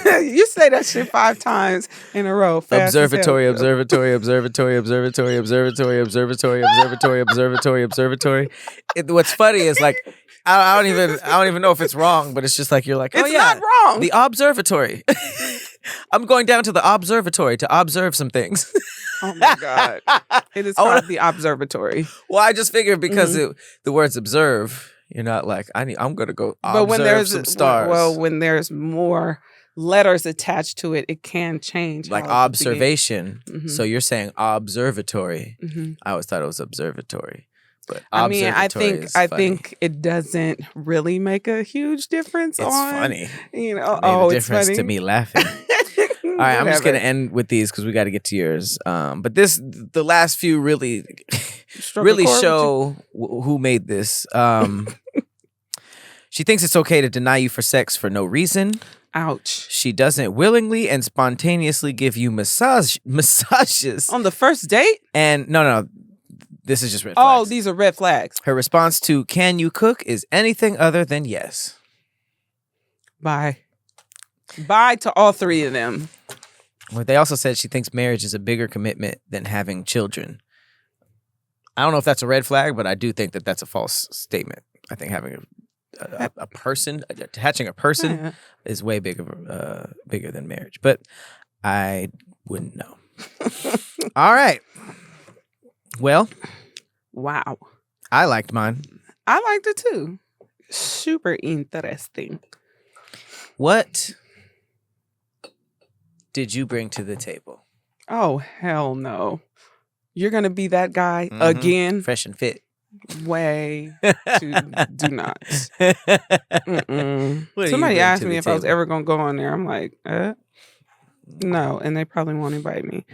[SPEAKER 1] You say that shit 5 times in a row. Fast as hell.
[SPEAKER 2] Observatory, observatory, observatory, observatory, observatory, observatory, observatory, observatory, observatory. What's funny is like I don't even know if it's wrong, but it's just like you're like, oh
[SPEAKER 1] It's
[SPEAKER 2] yeah,
[SPEAKER 1] not wrong.
[SPEAKER 2] the observatory. I'm going down to the observatory to observe some things.
[SPEAKER 1] Oh my God. It is called the observatory.
[SPEAKER 2] Well, I just figured because the words observe, you're not like I'm gonna go
[SPEAKER 1] But when
[SPEAKER 2] observe
[SPEAKER 1] there's
[SPEAKER 2] some stars.
[SPEAKER 1] well, when there's more letters attached to it, it can change.
[SPEAKER 2] Like
[SPEAKER 1] how it
[SPEAKER 2] observation.
[SPEAKER 1] begins.
[SPEAKER 2] So you're saying observatory.
[SPEAKER 1] Mhm.
[SPEAKER 2] I always thought it was observatory. But
[SPEAKER 1] I mean, I
[SPEAKER 2] observatory is
[SPEAKER 1] I
[SPEAKER 2] funny.
[SPEAKER 1] think it doesn't really make a huge difference.
[SPEAKER 2] It's funny.
[SPEAKER 1] You know,
[SPEAKER 2] It made a
[SPEAKER 1] it's
[SPEAKER 2] difference
[SPEAKER 1] funny
[SPEAKER 2] to me laughing. All right, I'm just gonna end with these because we got to get to yours. But the last few really show who made this. She thinks it's okay to deny you for sex for no reason.
[SPEAKER 1] Ouch.
[SPEAKER 2] She doesn't willingly and spontaneously give you massages.
[SPEAKER 1] On the first date?
[SPEAKER 2] And no, this is just red flags.
[SPEAKER 1] Oh, these are red flags.
[SPEAKER 2] Her response to "Can you cook?" is anything other than yes.
[SPEAKER 1] Bye. Bye to all 3 of them.
[SPEAKER 2] Well, they also said she thinks marriage is a bigger commitment than having children. I don't know if that's a red flag, but I do think that that's a false statement. I think having a person, attaching a person, is way bigger than marriage. But I wouldn't know. All right. Well,
[SPEAKER 1] wow.
[SPEAKER 2] I liked mine.
[SPEAKER 1] I liked it too. Super interesting.
[SPEAKER 2] What did you bring to the table?
[SPEAKER 1] Oh, hell no. You're going to be that guy again?
[SPEAKER 2] Fresh and fit.
[SPEAKER 1] Way to do not. Somebody asked me if I was ever going to go on there. I'm like, no. And they probably won't invite me.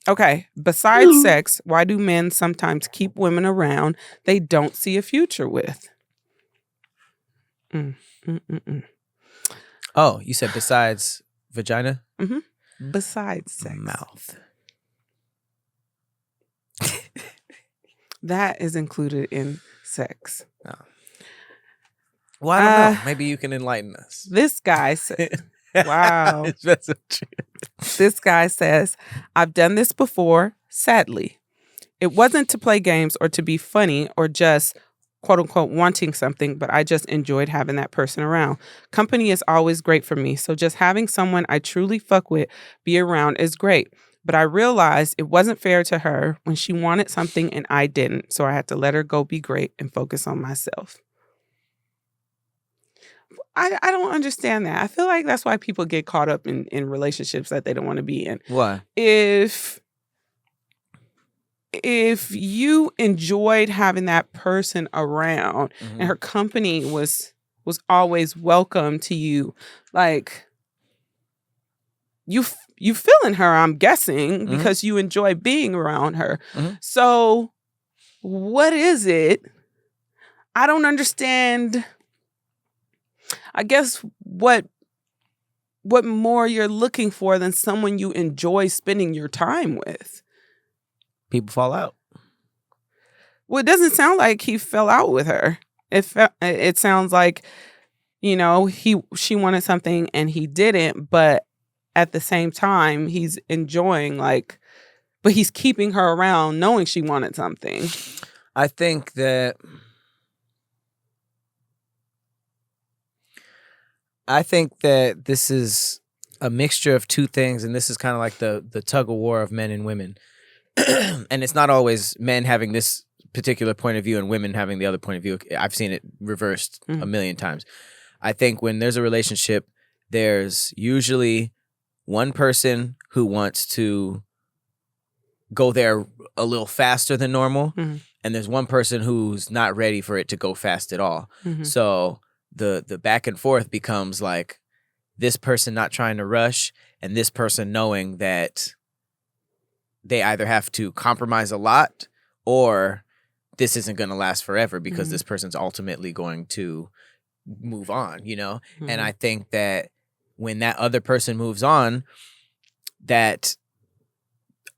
[SPEAKER 1] Okay. Besides sex, why do men sometimes keep women around they don't see a future with?
[SPEAKER 2] Oh, you said besides vagina?
[SPEAKER 1] Mm-hmm. Besides sex.
[SPEAKER 2] Mouth.
[SPEAKER 1] That is included in sex.
[SPEAKER 2] Oh. Well, I don't know. Maybe you can enlighten us.
[SPEAKER 1] This guy said, wow.
[SPEAKER 2] That's so true.
[SPEAKER 1] This guy says, I've done this before, sadly. It wasn't to play games or to be funny or just quote unquote wanting something, but I just enjoyed having that person around. Company is always great for me, so just having someone I truly fuck with be around is great. But I realized it wasn't fair to her when she wanted something and I didn't, so I had to let her go be great and focus on myself. I don't understand that. I feel like that's why people get caught up in relationships that they don't want to be in.
[SPEAKER 2] Why?
[SPEAKER 1] If you enjoyed having that person around and her company was always welcome to you, like you feeling her, I'm guessing, because you enjoy being around her. So what is it? I don't understand. I guess what more you're looking for than someone you enjoy spending your time with.
[SPEAKER 2] people fall out.
[SPEAKER 1] Well, it doesn't sound like he fell out with her. It sounds like, she wanted something and he didn't, but at the same time, he's enjoying, but he's keeping her around knowing she wanted something.
[SPEAKER 2] I think that this is a mixture of two things, and this is kind of like the tug of war of men and women. And it's not always men having this particular point of view and women having the other point of view. I've seen it reversed a million times. I think when there's a relationship, there's usually one person who wants to go there a little faster than normal, and there's one person who's not ready for it to go fast at all. So the back and forth becomes like this person not trying to rush and this person knowing that they either have to compromise a lot or this isn't going to last forever because this person's ultimately going to move on, And I think that when that other person moves on, that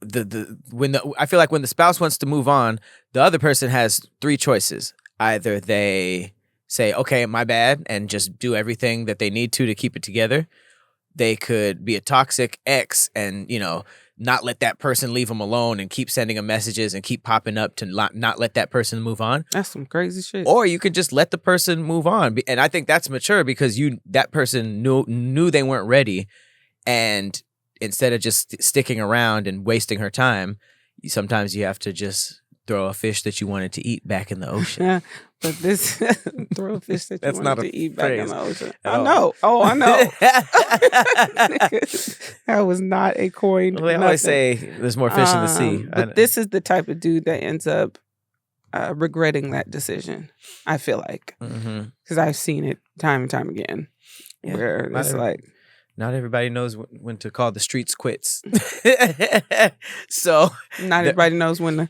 [SPEAKER 2] I feel like when the spouse wants to move on, the other person has three choices. Either they say, okay, my bad, and just do everything that they need to keep it together. They could be a toxic ex and, not let that person leave them alone and keep sending them messages and keep popping up to not let that person move on.
[SPEAKER 1] That's some crazy shit.
[SPEAKER 2] Or you could just let the person move on. And I think that's mature because that person knew they weren't ready. And instead of just sticking around and wasting her time, sometimes you have to just throw a fish that you wanted to eat back in the ocean.
[SPEAKER 1] Yeah, but this throw a fish that you wanted to eat back in the ocean. I
[SPEAKER 2] all.
[SPEAKER 1] know. Oh, I know. That was not a coin.
[SPEAKER 2] Well, they always say there's more fish in the sea.
[SPEAKER 1] But this is the type of dude that ends up regretting that decision, I feel like. Because I've seen it time and time again. Yeah, where it's like...
[SPEAKER 2] Not everybody knows when to call the streets quits. So...
[SPEAKER 1] Not everybody knows when to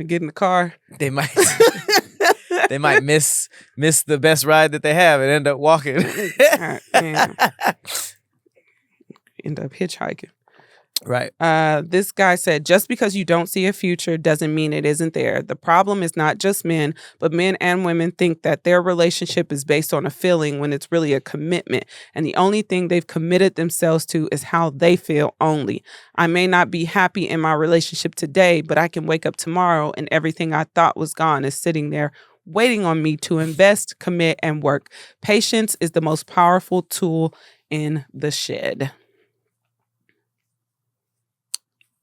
[SPEAKER 1] get in the car.
[SPEAKER 2] They might... They might miss the best ride that they have and end up walking.
[SPEAKER 1] End up hitchhiking.
[SPEAKER 2] Right.
[SPEAKER 1] This guy said, just because you don't see a future doesn't mean it isn't there. The problem is not just men, but men and women think that their relationship is based on a feeling when it's really a commitment. And the only thing they've committed themselves to is how they feel only. I may not be happy in my relationship today, but I can wake up tomorrow and everything I thought was gone is sitting there waiting on me to invest, commit, and work. Patience is the most powerful tool in the shed.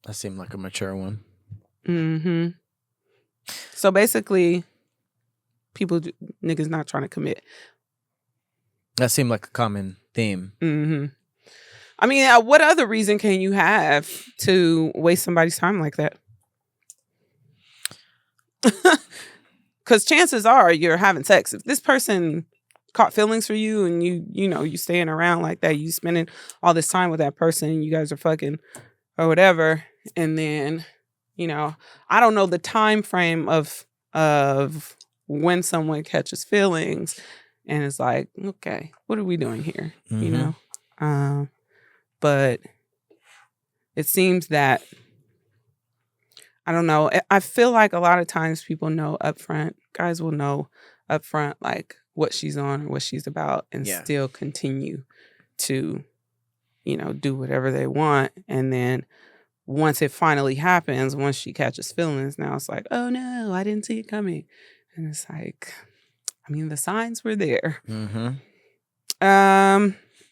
[SPEAKER 2] That seemed like a mature one.
[SPEAKER 1] So basically, niggas not trying to commit.
[SPEAKER 2] That seemed like a common theme.
[SPEAKER 1] I mean, what other reason can you have to waste somebody's time like that? Because chances are you're having sex. If this person caught feelings for you and you staying around like that, you spending all this time with that person and you guys are fucking or whatever, and then, I don't know the time frame of when someone catches feelings and it's like, okay, what are we doing here? But it seems that, I don't know. I feel like a lot of times people know upfront, guys will know upfront, like what she's on or what she's about and still continue to, do whatever they want. And then once it finally happens, once she catches feelings, now it's like, oh no, I didn't see it coming. And it's like, I mean, the signs were there.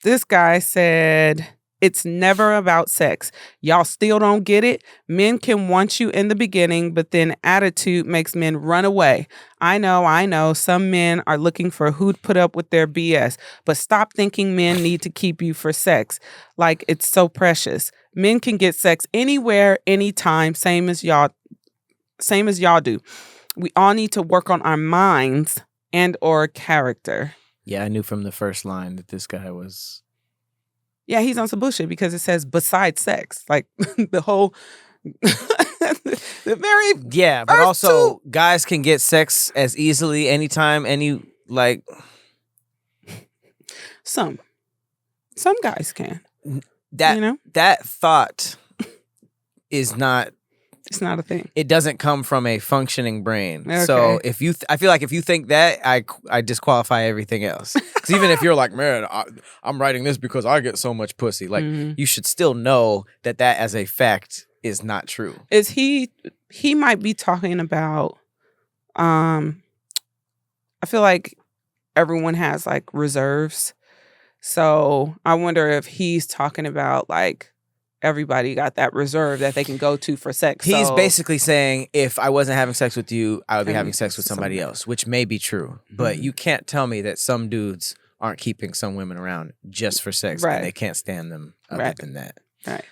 [SPEAKER 1] This guy said, it's never about sex. Y'all still don't get it? Men can want you in the beginning, but then attitude makes men run away. I know. Some men are looking for who'd put up with their BS, but stop thinking men need to keep you for sex. Like it's so precious. Men can get sex anywhere, anytime, same as y'all do. We all need to work on our minds and or character.
[SPEAKER 2] Yeah, I knew from the first line that this guy was...
[SPEAKER 1] Yeah, he's on some bullshit because it says besides sex. Like the whole the very
[SPEAKER 2] but also guys can get sex as easily anytime,
[SPEAKER 1] some guys can.
[SPEAKER 2] That thought is not
[SPEAKER 1] It's not a thing.
[SPEAKER 2] It doesn't come from a functioning brain.
[SPEAKER 1] Okay.
[SPEAKER 2] So if you, I feel like if you think that, I disqualify everything else. Because even if you're like, man, I'm writing this because I get so much pussy, like you should still know that as a fact is not true.
[SPEAKER 1] Is he might be talking about, I feel like everyone has like reserves. So I wonder if he's talking about like everybody got that reserve that they can go to for sex.
[SPEAKER 2] He's
[SPEAKER 1] so,
[SPEAKER 2] basically saying, if I wasn't having sex with you, I would be having sex with somebody else, which may be true. But you can't tell me that some dudes aren't keeping some women around just for sex and they can't stand them other than that.
[SPEAKER 1] Right.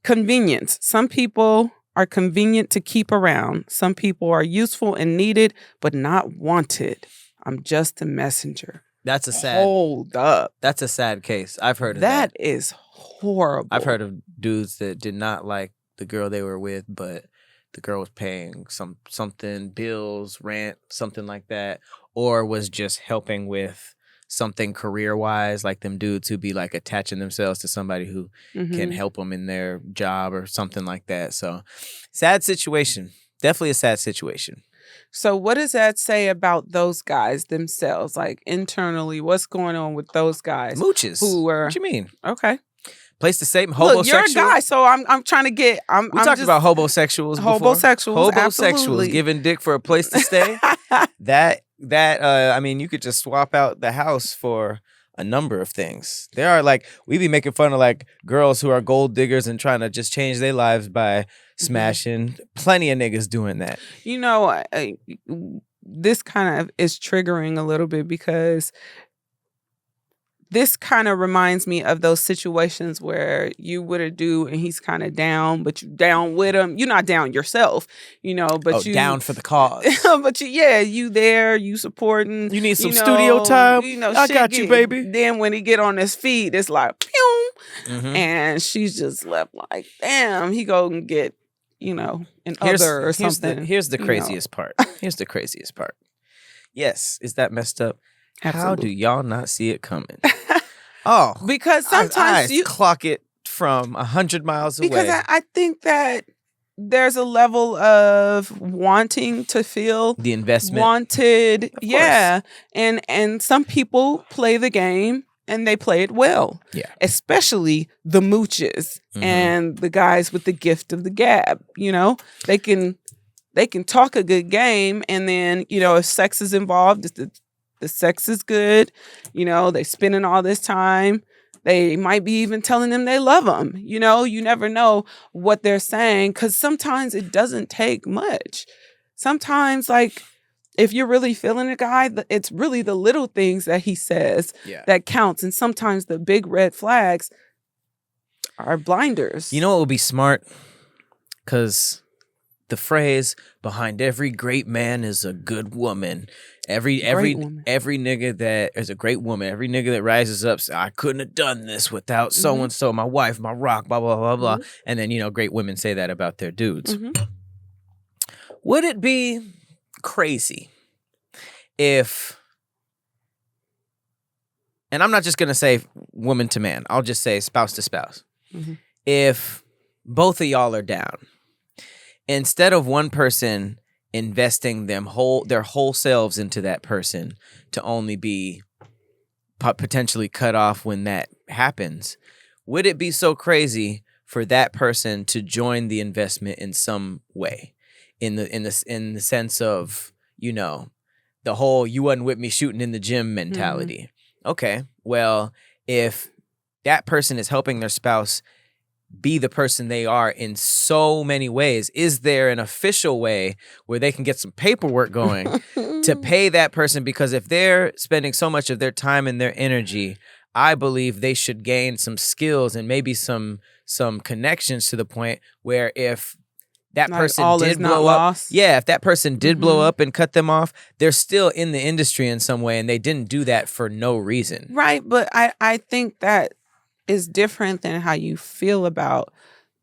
[SPEAKER 1] Convenience. Some people are convenient to keep around. Some people are useful and needed, but not wanted. I'm just a messenger.
[SPEAKER 2] That's a sad.
[SPEAKER 1] Hold up.
[SPEAKER 2] That's a sad case. I've heard of that.
[SPEAKER 1] That is horrible.
[SPEAKER 2] I've heard of dudes that did not like the girl they were with, but the girl was paying something, bills, rent, something like that, or was just helping with something career-wise, like them dudes who be like attaching themselves to somebody who can help them in their job or something like that. So, sad situation. Definitely a sad situation.
[SPEAKER 1] So what does that say about those guys themselves? Like internally, what's going on with those guys?
[SPEAKER 2] Mooches.
[SPEAKER 1] Who were...
[SPEAKER 2] What you mean?
[SPEAKER 1] Okay.
[SPEAKER 2] Place to stay.
[SPEAKER 1] Look, you're a guy, so I'm trying to get...
[SPEAKER 2] We talked about homosexuals before.
[SPEAKER 1] Homosexuals,
[SPEAKER 2] Homosexuals giving dick for a place to stay. I mean, you could just swap out the house for a number of things. There are like, we be making fun of like girls who are gold diggers and trying to just change their lives by smashing. Plenty of niggas doing that.
[SPEAKER 1] You know, this kind of is triggering a little bit because this kind of reminds me of those situations where you with a dude and he's kind of down, but you down with him. You're not down yourself, you know, but you
[SPEAKER 2] down for the cause.
[SPEAKER 1] But you there, you supporting.
[SPEAKER 2] You need some studio time.
[SPEAKER 1] You know,
[SPEAKER 2] I got you, baby.
[SPEAKER 1] Then when he get on his feet, it's like pew, and she's just left like, damn, he go and get, you know, other or something.
[SPEAKER 2] Here's the craziest part. Here's the craziest part. Yes, is that messed up?
[SPEAKER 1] Absolutely.
[SPEAKER 2] How do y'all not see it coming?
[SPEAKER 1] Because sometimes
[SPEAKER 2] you clock it from 100 miles away.
[SPEAKER 1] Because I think that there's a level of wanting to feel
[SPEAKER 2] the investment
[SPEAKER 1] wanted. Yeah. And some people play the game and they play it well. Yeah. Especially the mooches and the guys with the gift of the gab. You know, they can talk a good game, and then, you know, if sex is involved, the sex is good. You know, they spending all this time. They might be even telling them they love them. You know, you never know what they're saying, because sometimes it doesn't take much. Sometimes, like, if you're really feeling a guy, it's really the little things that he says that counts. And sometimes the big red flags are blinders.
[SPEAKER 2] You know what would be smart? Because the phrase behind every great man is a good woman. Every nigga that is a great woman. Every nigga that rises up says, I couldn't have done this without so and so, my wife, my rock, blah blah blah blah. And then, you know, great women say that about their dudes. Would it be crazy if, and I'm not just gonna say woman to man, I'll just say spouse to spouse. If both of y'all are down, instead of one person investing their whole selves into that person to only be potentially cut off when that happens, would it be so crazy for that person to join the investment in some way, in the sense of, you know, the whole "you wasn't with me shooting in the gym" mentality? Okay, well, if that person is helping their spouse be the person they are in so many ways, is there an official way where they can get some paperwork going to pay that person? Because if they're spending so much of their time and their energy, I believe they should gain some skills and maybe some connections to the point where if that person did blow up, if that person did blow up and cut them off, they're still in the industry in some way, and they didn't do that for no reason.
[SPEAKER 1] Right, but I think that is different than how you feel about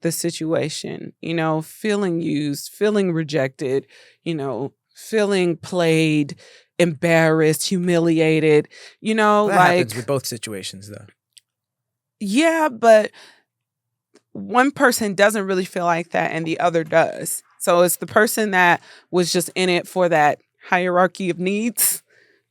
[SPEAKER 1] the situation. You know, feeling used, feeling rejected, you know, feeling played, embarrassed, humiliated, you know,
[SPEAKER 2] that happens with both situations though.
[SPEAKER 1] Yeah, but one person doesn't really feel like that and the other does. So it's the person that was just in it for that hierarchy of needs,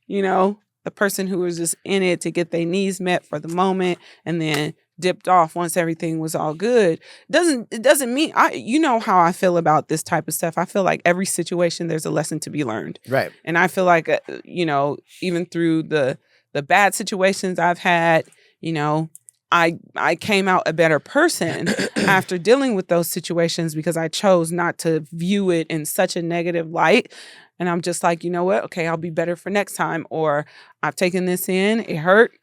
[SPEAKER 1] you know, the person who was just in it to get their needs met for the moment and then dipped off once everything was all good. It doesn't mean you know how I feel about this type of stuff. I feel like every situation there's a lesson to be learned.
[SPEAKER 2] Right.
[SPEAKER 1] And I feel like you know, even through the bad situations I've had, you know, I came out a better person after dealing with those situations because I chose not to view it in such a negative light. And I'm just like, you know what? Okay, I'll be better for next time. Or I've taken this in. It hurt.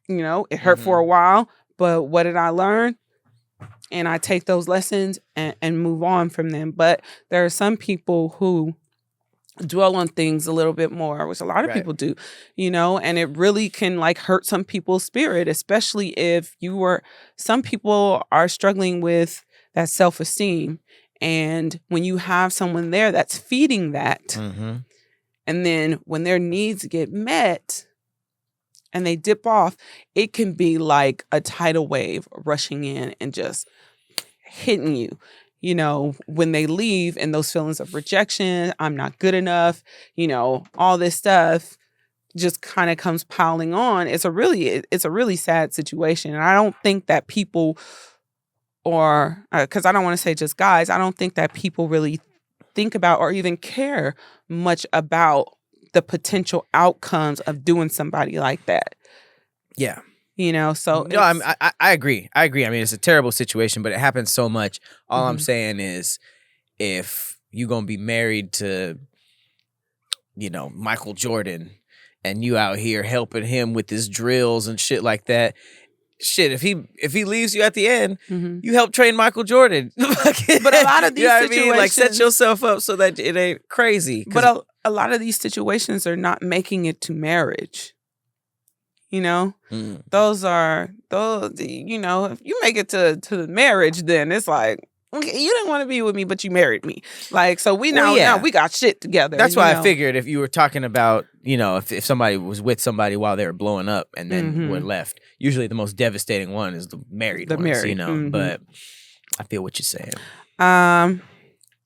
[SPEAKER 1] You know, it hurt for a while. But what did I learn? And I take those lessons and move on from them. But there are some people who dwell on things a little bit more, which a lot of people do, you know, and it really can like hurt some people's spirit, especially if some people are struggling with that self-esteem. And when you have someone there that's feeding that, and then when their needs get met and they dip off, it can be like a tidal wave rushing in and just hitting you. You know, when they leave and those feelings of rejection, I'm not good enough, you know, all this stuff just kind of comes piling on. It's a really sad situation. And I don't think that people because I don't want to say just guys, I don't think that people really think about or even care much about the potential outcomes of doing somebody like that.
[SPEAKER 2] Yeah.
[SPEAKER 1] You know, so
[SPEAKER 2] no, I agree. I mean, it's a terrible situation, but it happens so much. All I'm saying is, if you're gonna be married to, you know, Michael Jordan, and you out here helping him with his drills and shit like that, shit, if he leaves you at the end, you help train Michael Jordan. But
[SPEAKER 1] a lot of these
[SPEAKER 2] you know
[SPEAKER 1] situations,
[SPEAKER 2] I mean? Like, set yourself up so that it ain't crazy.
[SPEAKER 1] But a lot of these situations are not making it to marriage. You know, those, you know, if you make it to the marriage, then it's like, okay, you didn't want to be with me, but you married me. Like, so now we got shit together.
[SPEAKER 2] That's why I figured if you were talking about, you know, if somebody was with somebody while they were blowing up and then were left, usually the most devastating one is the married ones, you know, but I feel what you're saying.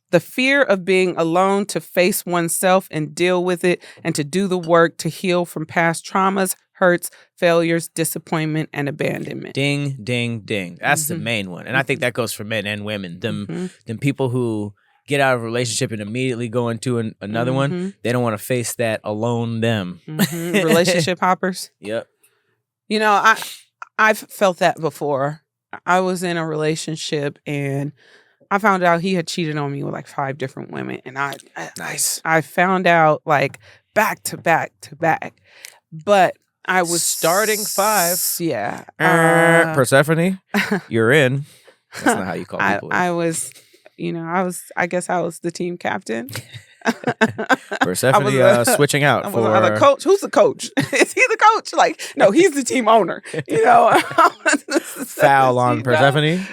[SPEAKER 1] The fear of being alone to face oneself and deal with it and to do the work to heal from past traumas, hurts, failures, disappointment, and abandonment.
[SPEAKER 2] Ding, ding, ding. That's the main one. And I think that goes for men and women. Them people who get out of a relationship and immediately go into another one, they don't want to face that alone them.
[SPEAKER 1] Relationship hoppers.
[SPEAKER 2] Yep.
[SPEAKER 1] You know, I've felt that before. I was in a relationship and I found out he had cheated on me with like 5 different women. And I found out like back to back to back. But I was
[SPEAKER 2] starting 5.
[SPEAKER 1] Yeah.
[SPEAKER 2] Persephanie, you're in. That's not how you call people.
[SPEAKER 1] I was, you know, I guess I was the team captain.
[SPEAKER 2] Persephanie switching out for
[SPEAKER 1] the coach. Who's the coach? Is he the coach? Like, no, he's the team owner. You know,
[SPEAKER 2] foul on Persephone.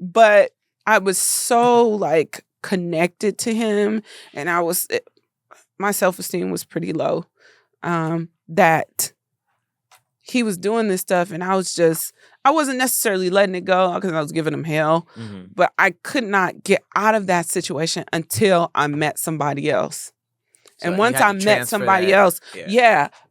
[SPEAKER 1] But I was so like connected to him, and my self-esteem was pretty low. That he was doing this stuff, and I wasn't necessarily letting it go because I was giving him hell, but I could not get out of that situation until I met somebody else. So, and once I met somebody else,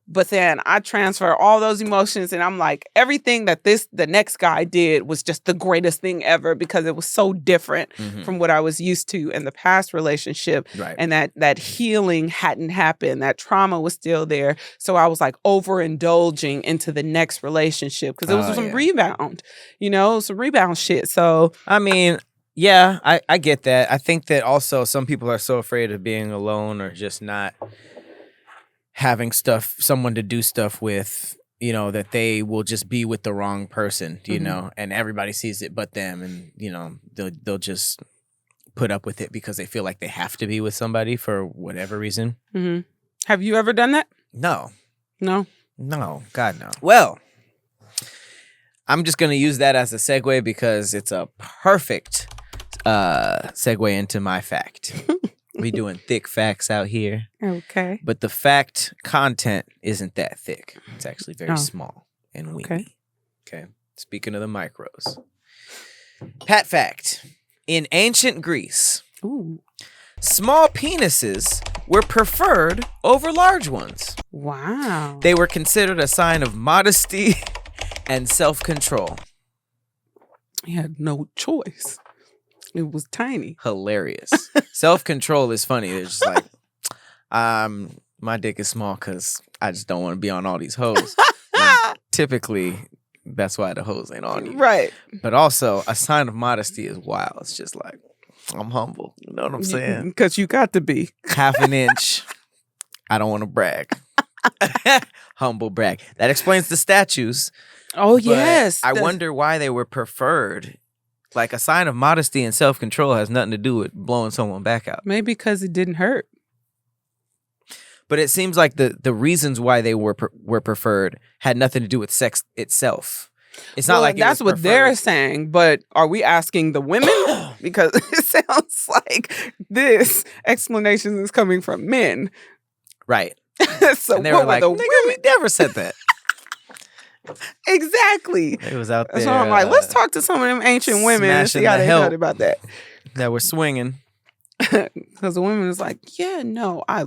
[SPEAKER 1] but then I transfer all those emotions, and I'm like, everything that the next guy did was just the greatest thing ever because it was so different from what I was used to in the past relationship.
[SPEAKER 2] Right.
[SPEAKER 1] And that healing hadn't happened. That trauma was still there. So I was like overindulging into the next relationship because it was some rebound, you know, some rebound shit. So,
[SPEAKER 2] I mean, yeah, I get that. I think that also some people are so afraid of being alone or just not having someone to do stuff with, you know, that they will just be with the wrong person, you know, and everybody sees it but them, and, you know, they'll just put up with it because they feel like they have to be with somebody for whatever reason.
[SPEAKER 1] Have you ever done that?
[SPEAKER 2] No.
[SPEAKER 1] No?
[SPEAKER 2] No. God, no. Well, I'm just going to use that as a segue because it's a perfect segue into my fact. We doing thick facts out here.
[SPEAKER 1] Okay.
[SPEAKER 2] But the fact content isn't that thick. It's actually very small and weedy. Okay. Speaking of the micros. Pat fact. In ancient Greece,
[SPEAKER 1] Ooh.
[SPEAKER 2] small penises were preferred over large ones.
[SPEAKER 1] Wow.
[SPEAKER 2] They were considered a sign of modesty and self-control.
[SPEAKER 1] He had no choice. It was tiny.
[SPEAKER 2] Hilarious. Self-control is funny. They're just like, my dick is small because I just don't want to be on all these hoes. Typically, that's why the hoes ain't on you.
[SPEAKER 1] Right.
[SPEAKER 2] But also, a sign of modesty is wild. It's just like, I'm humble. You know what I'm saying?
[SPEAKER 1] Because you got to be.
[SPEAKER 2] Half an inch. I don't want to brag. Humble brag. That explains the statues.
[SPEAKER 1] Oh,
[SPEAKER 2] but
[SPEAKER 1] yes.
[SPEAKER 2] I wonder why they were preferred. Like, a sign of modesty and self-control has nothing to do with blowing someone back out.
[SPEAKER 1] Maybe because it didn't hurt.
[SPEAKER 2] But it seems like the reasons why they were preferred had nothing to do with sex itself. It's not like
[SPEAKER 1] that's what they're saying. But are we asking the women? Because it sounds like this explanation is coming from men.
[SPEAKER 2] Right.
[SPEAKER 1] So
[SPEAKER 2] and they
[SPEAKER 1] what
[SPEAKER 2] were like,
[SPEAKER 1] the
[SPEAKER 2] nigga,
[SPEAKER 1] women?
[SPEAKER 2] we never said that.
[SPEAKER 1] Exactly.
[SPEAKER 2] It was out there.
[SPEAKER 1] So I'm like, let's talk to some of them ancient women and see how they felt about that.
[SPEAKER 2] That were swinging.
[SPEAKER 1] Because the women is like, yeah, no, I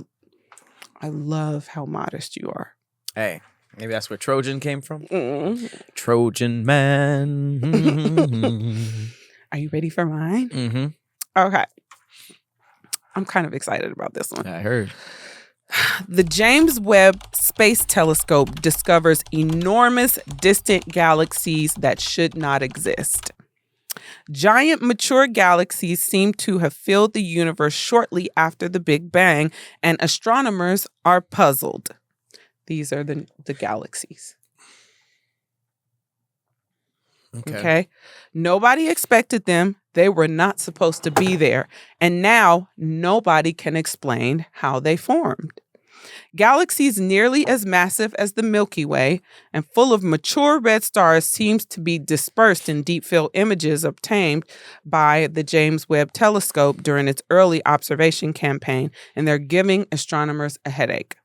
[SPEAKER 1] love how modest you are.
[SPEAKER 2] Hey, maybe that's where Trojan came from.
[SPEAKER 1] Mm.
[SPEAKER 2] Trojan man.
[SPEAKER 1] Are you ready for mine?
[SPEAKER 2] Mm-hmm.
[SPEAKER 1] Okay. I'm kind of excited about this one.
[SPEAKER 2] I heard.
[SPEAKER 1] The James Webb Space Telescope discovers enormous distant galaxies that should not exist. Giant mature galaxies seem to have filled the universe shortly after the Big Bang, and astronomers are puzzled. These are the galaxies. Okay. Nobody expected them. They were not supposed to be there. And now nobody can explain how they formed. Galaxies nearly as massive as the Milky Way and full of mature red stars seems to be dispersed in deep field images obtained by the James Webb Telescope during its early observation campaign, and they're giving astronomers a headache.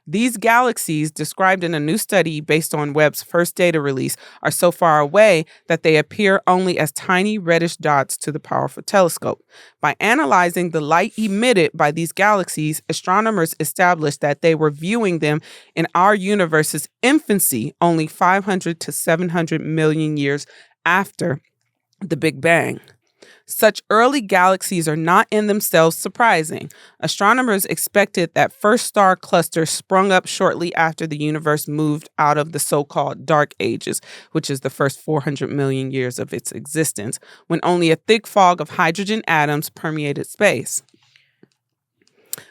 [SPEAKER 1] These galaxies, described in a new study based on Webb's first data release, are so far away that they appear only as tiny reddish dots to the powerful telescope. By analyzing the light emitted by these galaxies, astronomers established that they were viewing them in our universe's infancy, only 500 to 700 million years after the Big Bang. Such early galaxies are not in themselves surprising. Astronomers expected that first star cluster sprung up shortly after the universe moved out of the so-called Dark Ages, which is the first 400 million years of its existence, when only a thick fog of hydrogen atoms permeated space.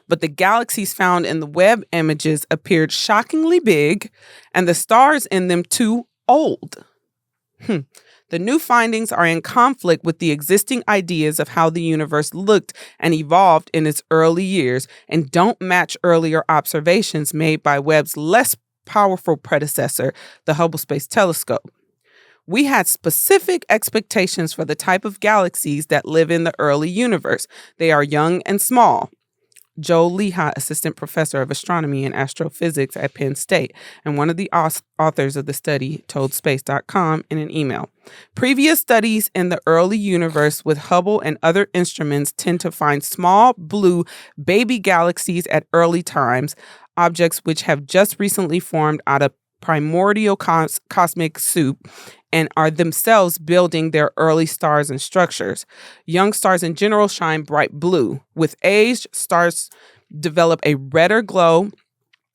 [SPEAKER 1] But the galaxies found in the Webb images appeared shockingly big, and the stars in them too old. The new findings are in conflict with the existing ideas of how the universe looked and evolved in its early years and don't match earlier observations made by Webb's less powerful predecessor, the Hubble Space Telescope. We had specific expectations for the type of galaxies that live in the early universe. They are young and small. Joel Lehi, assistant professor of astronomy and astrophysics at Penn State, and one of the authors of the study, told Space.com in an email. Previous studies in the early universe with Hubble and other instruments tend to find small blue baby galaxies at early times, objects which have just recently formed out of primordial cosmic soup and are themselves building their early stars and structures. Young stars in general shine bright blue. With age, stars develop a redder glow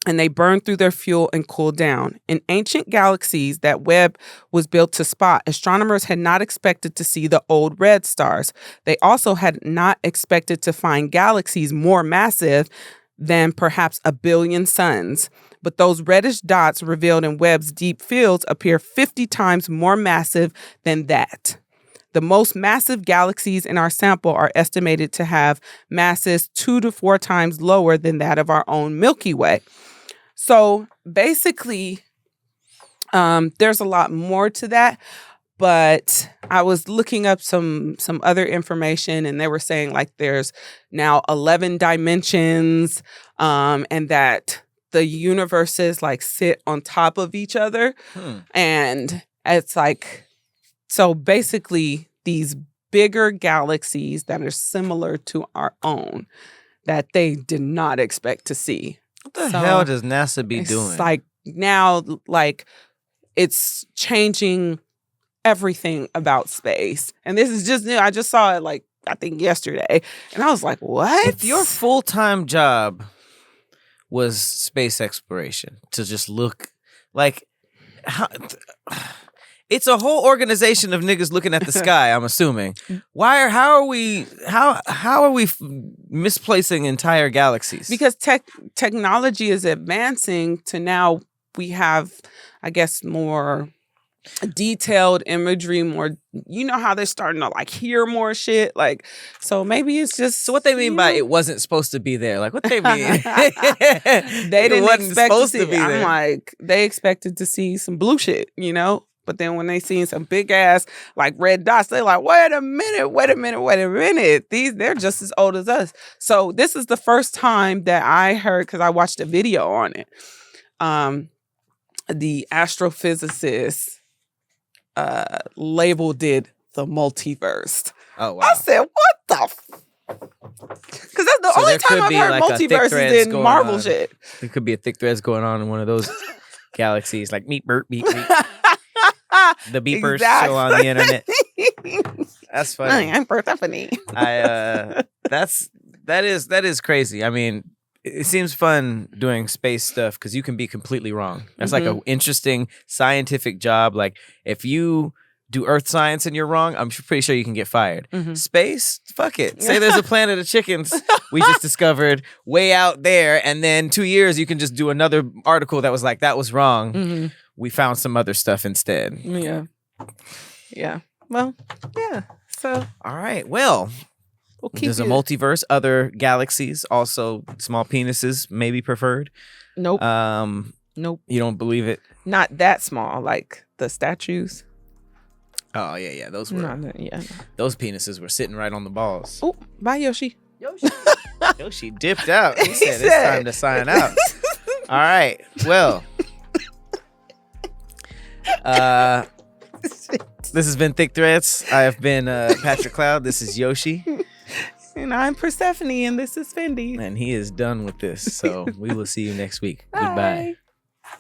[SPEAKER 1] and they burn through their fuel and cool down. In ancient galaxies that Webb was built to spot, astronomers had not expected to see the old red stars. They also had not expected to find galaxies more massive than perhaps 1 billion suns. But those reddish dots revealed in Webb's deep fields appear 50 times more massive than that. The most massive galaxies in our sample are estimated to have masses 2 to 4 times lower than that of our own Milky Way. So basically, there's a lot more to that. But I was looking up some other information, and they were saying like there's now 11 dimensions, and that the universes like sit on top of each other. And It's like, so basically these bigger galaxies that are similar to our own that they did not expect to see.
[SPEAKER 2] What the
[SPEAKER 1] So
[SPEAKER 2] hell does NASA be
[SPEAKER 1] it's
[SPEAKER 2] doing?
[SPEAKER 1] like now, like it's changing everything about space. And this is just new. I just saw it like I think yesterday, and I was like, "What?"
[SPEAKER 2] If your full-time job was space exploration, to just look like how, it's a whole organization of niggas looking at the sky, I'm assuming. How are we misplacing entire galaxies?
[SPEAKER 1] Because technology is advancing to now we have, I guess, more detailed imagery, more, you know how they're starting to like hear more shit, like, so maybe it's just,
[SPEAKER 2] so what they mean by it wasn't supposed to be there, like what they mean?
[SPEAKER 1] They didn't
[SPEAKER 2] wasn't
[SPEAKER 1] expect
[SPEAKER 2] supposed
[SPEAKER 1] to see,
[SPEAKER 2] be
[SPEAKER 1] I'm
[SPEAKER 2] there.
[SPEAKER 1] like, they expected to see some blue shit, you know, but then when they seen some big ass like red dots, they're like, wait a minute, they're just as old as us. So this is the first time that I heard, because I watched a video on it, the astrophysicist labeled it the multiverse.
[SPEAKER 2] Oh wow.
[SPEAKER 1] I said, what the because that's the
[SPEAKER 2] So
[SPEAKER 1] only
[SPEAKER 2] there
[SPEAKER 1] time
[SPEAKER 2] could
[SPEAKER 1] I've
[SPEAKER 2] be
[SPEAKER 1] heard
[SPEAKER 2] like a thick
[SPEAKER 1] multiverse
[SPEAKER 2] threads
[SPEAKER 1] is in
[SPEAKER 2] going
[SPEAKER 1] Marvel
[SPEAKER 2] on.
[SPEAKER 1] shit.
[SPEAKER 2] There could be a thick threads going on in one of those galaxies, like meep burp beep beep. The beepers show on the internet. That's funny.
[SPEAKER 1] I'm Persephanii.
[SPEAKER 2] That is crazy. I mean, it seems fun doing space stuff because you can be completely wrong. That's like an interesting scientific job. Like if you do earth science and you're wrong, I'm pretty sure you can get fired. Space, fuck it. Say there's a planet of chickens we just discovered way out there, and then 2 years you can just do another article that was like, that was wrong. We found some other stuff instead.
[SPEAKER 1] Yeah. Well, yeah. So
[SPEAKER 2] all right. Well,
[SPEAKER 1] we'll keep
[SPEAKER 2] there's a
[SPEAKER 1] it.
[SPEAKER 2] multiverse, other galaxies, also small penises may be preferred.
[SPEAKER 1] Nope.
[SPEAKER 2] Nope. You don't believe it?
[SPEAKER 1] Not that small, like the statues.
[SPEAKER 2] Oh yeah. Those were
[SPEAKER 1] Yeah.
[SPEAKER 2] those penises were sitting right on the balls.
[SPEAKER 1] Oh, bye Yoshi.
[SPEAKER 2] Yoshi dipped out. He said it's time to sign out. All right. Well, this has been Thick Threads. I have been Patrick Cloud. This is Yoshi.
[SPEAKER 1] And I'm Persephanie, and this is Fendi.
[SPEAKER 2] And he is done with this. So we will see you next week.
[SPEAKER 1] Bye.
[SPEAKER 2] Goodbye.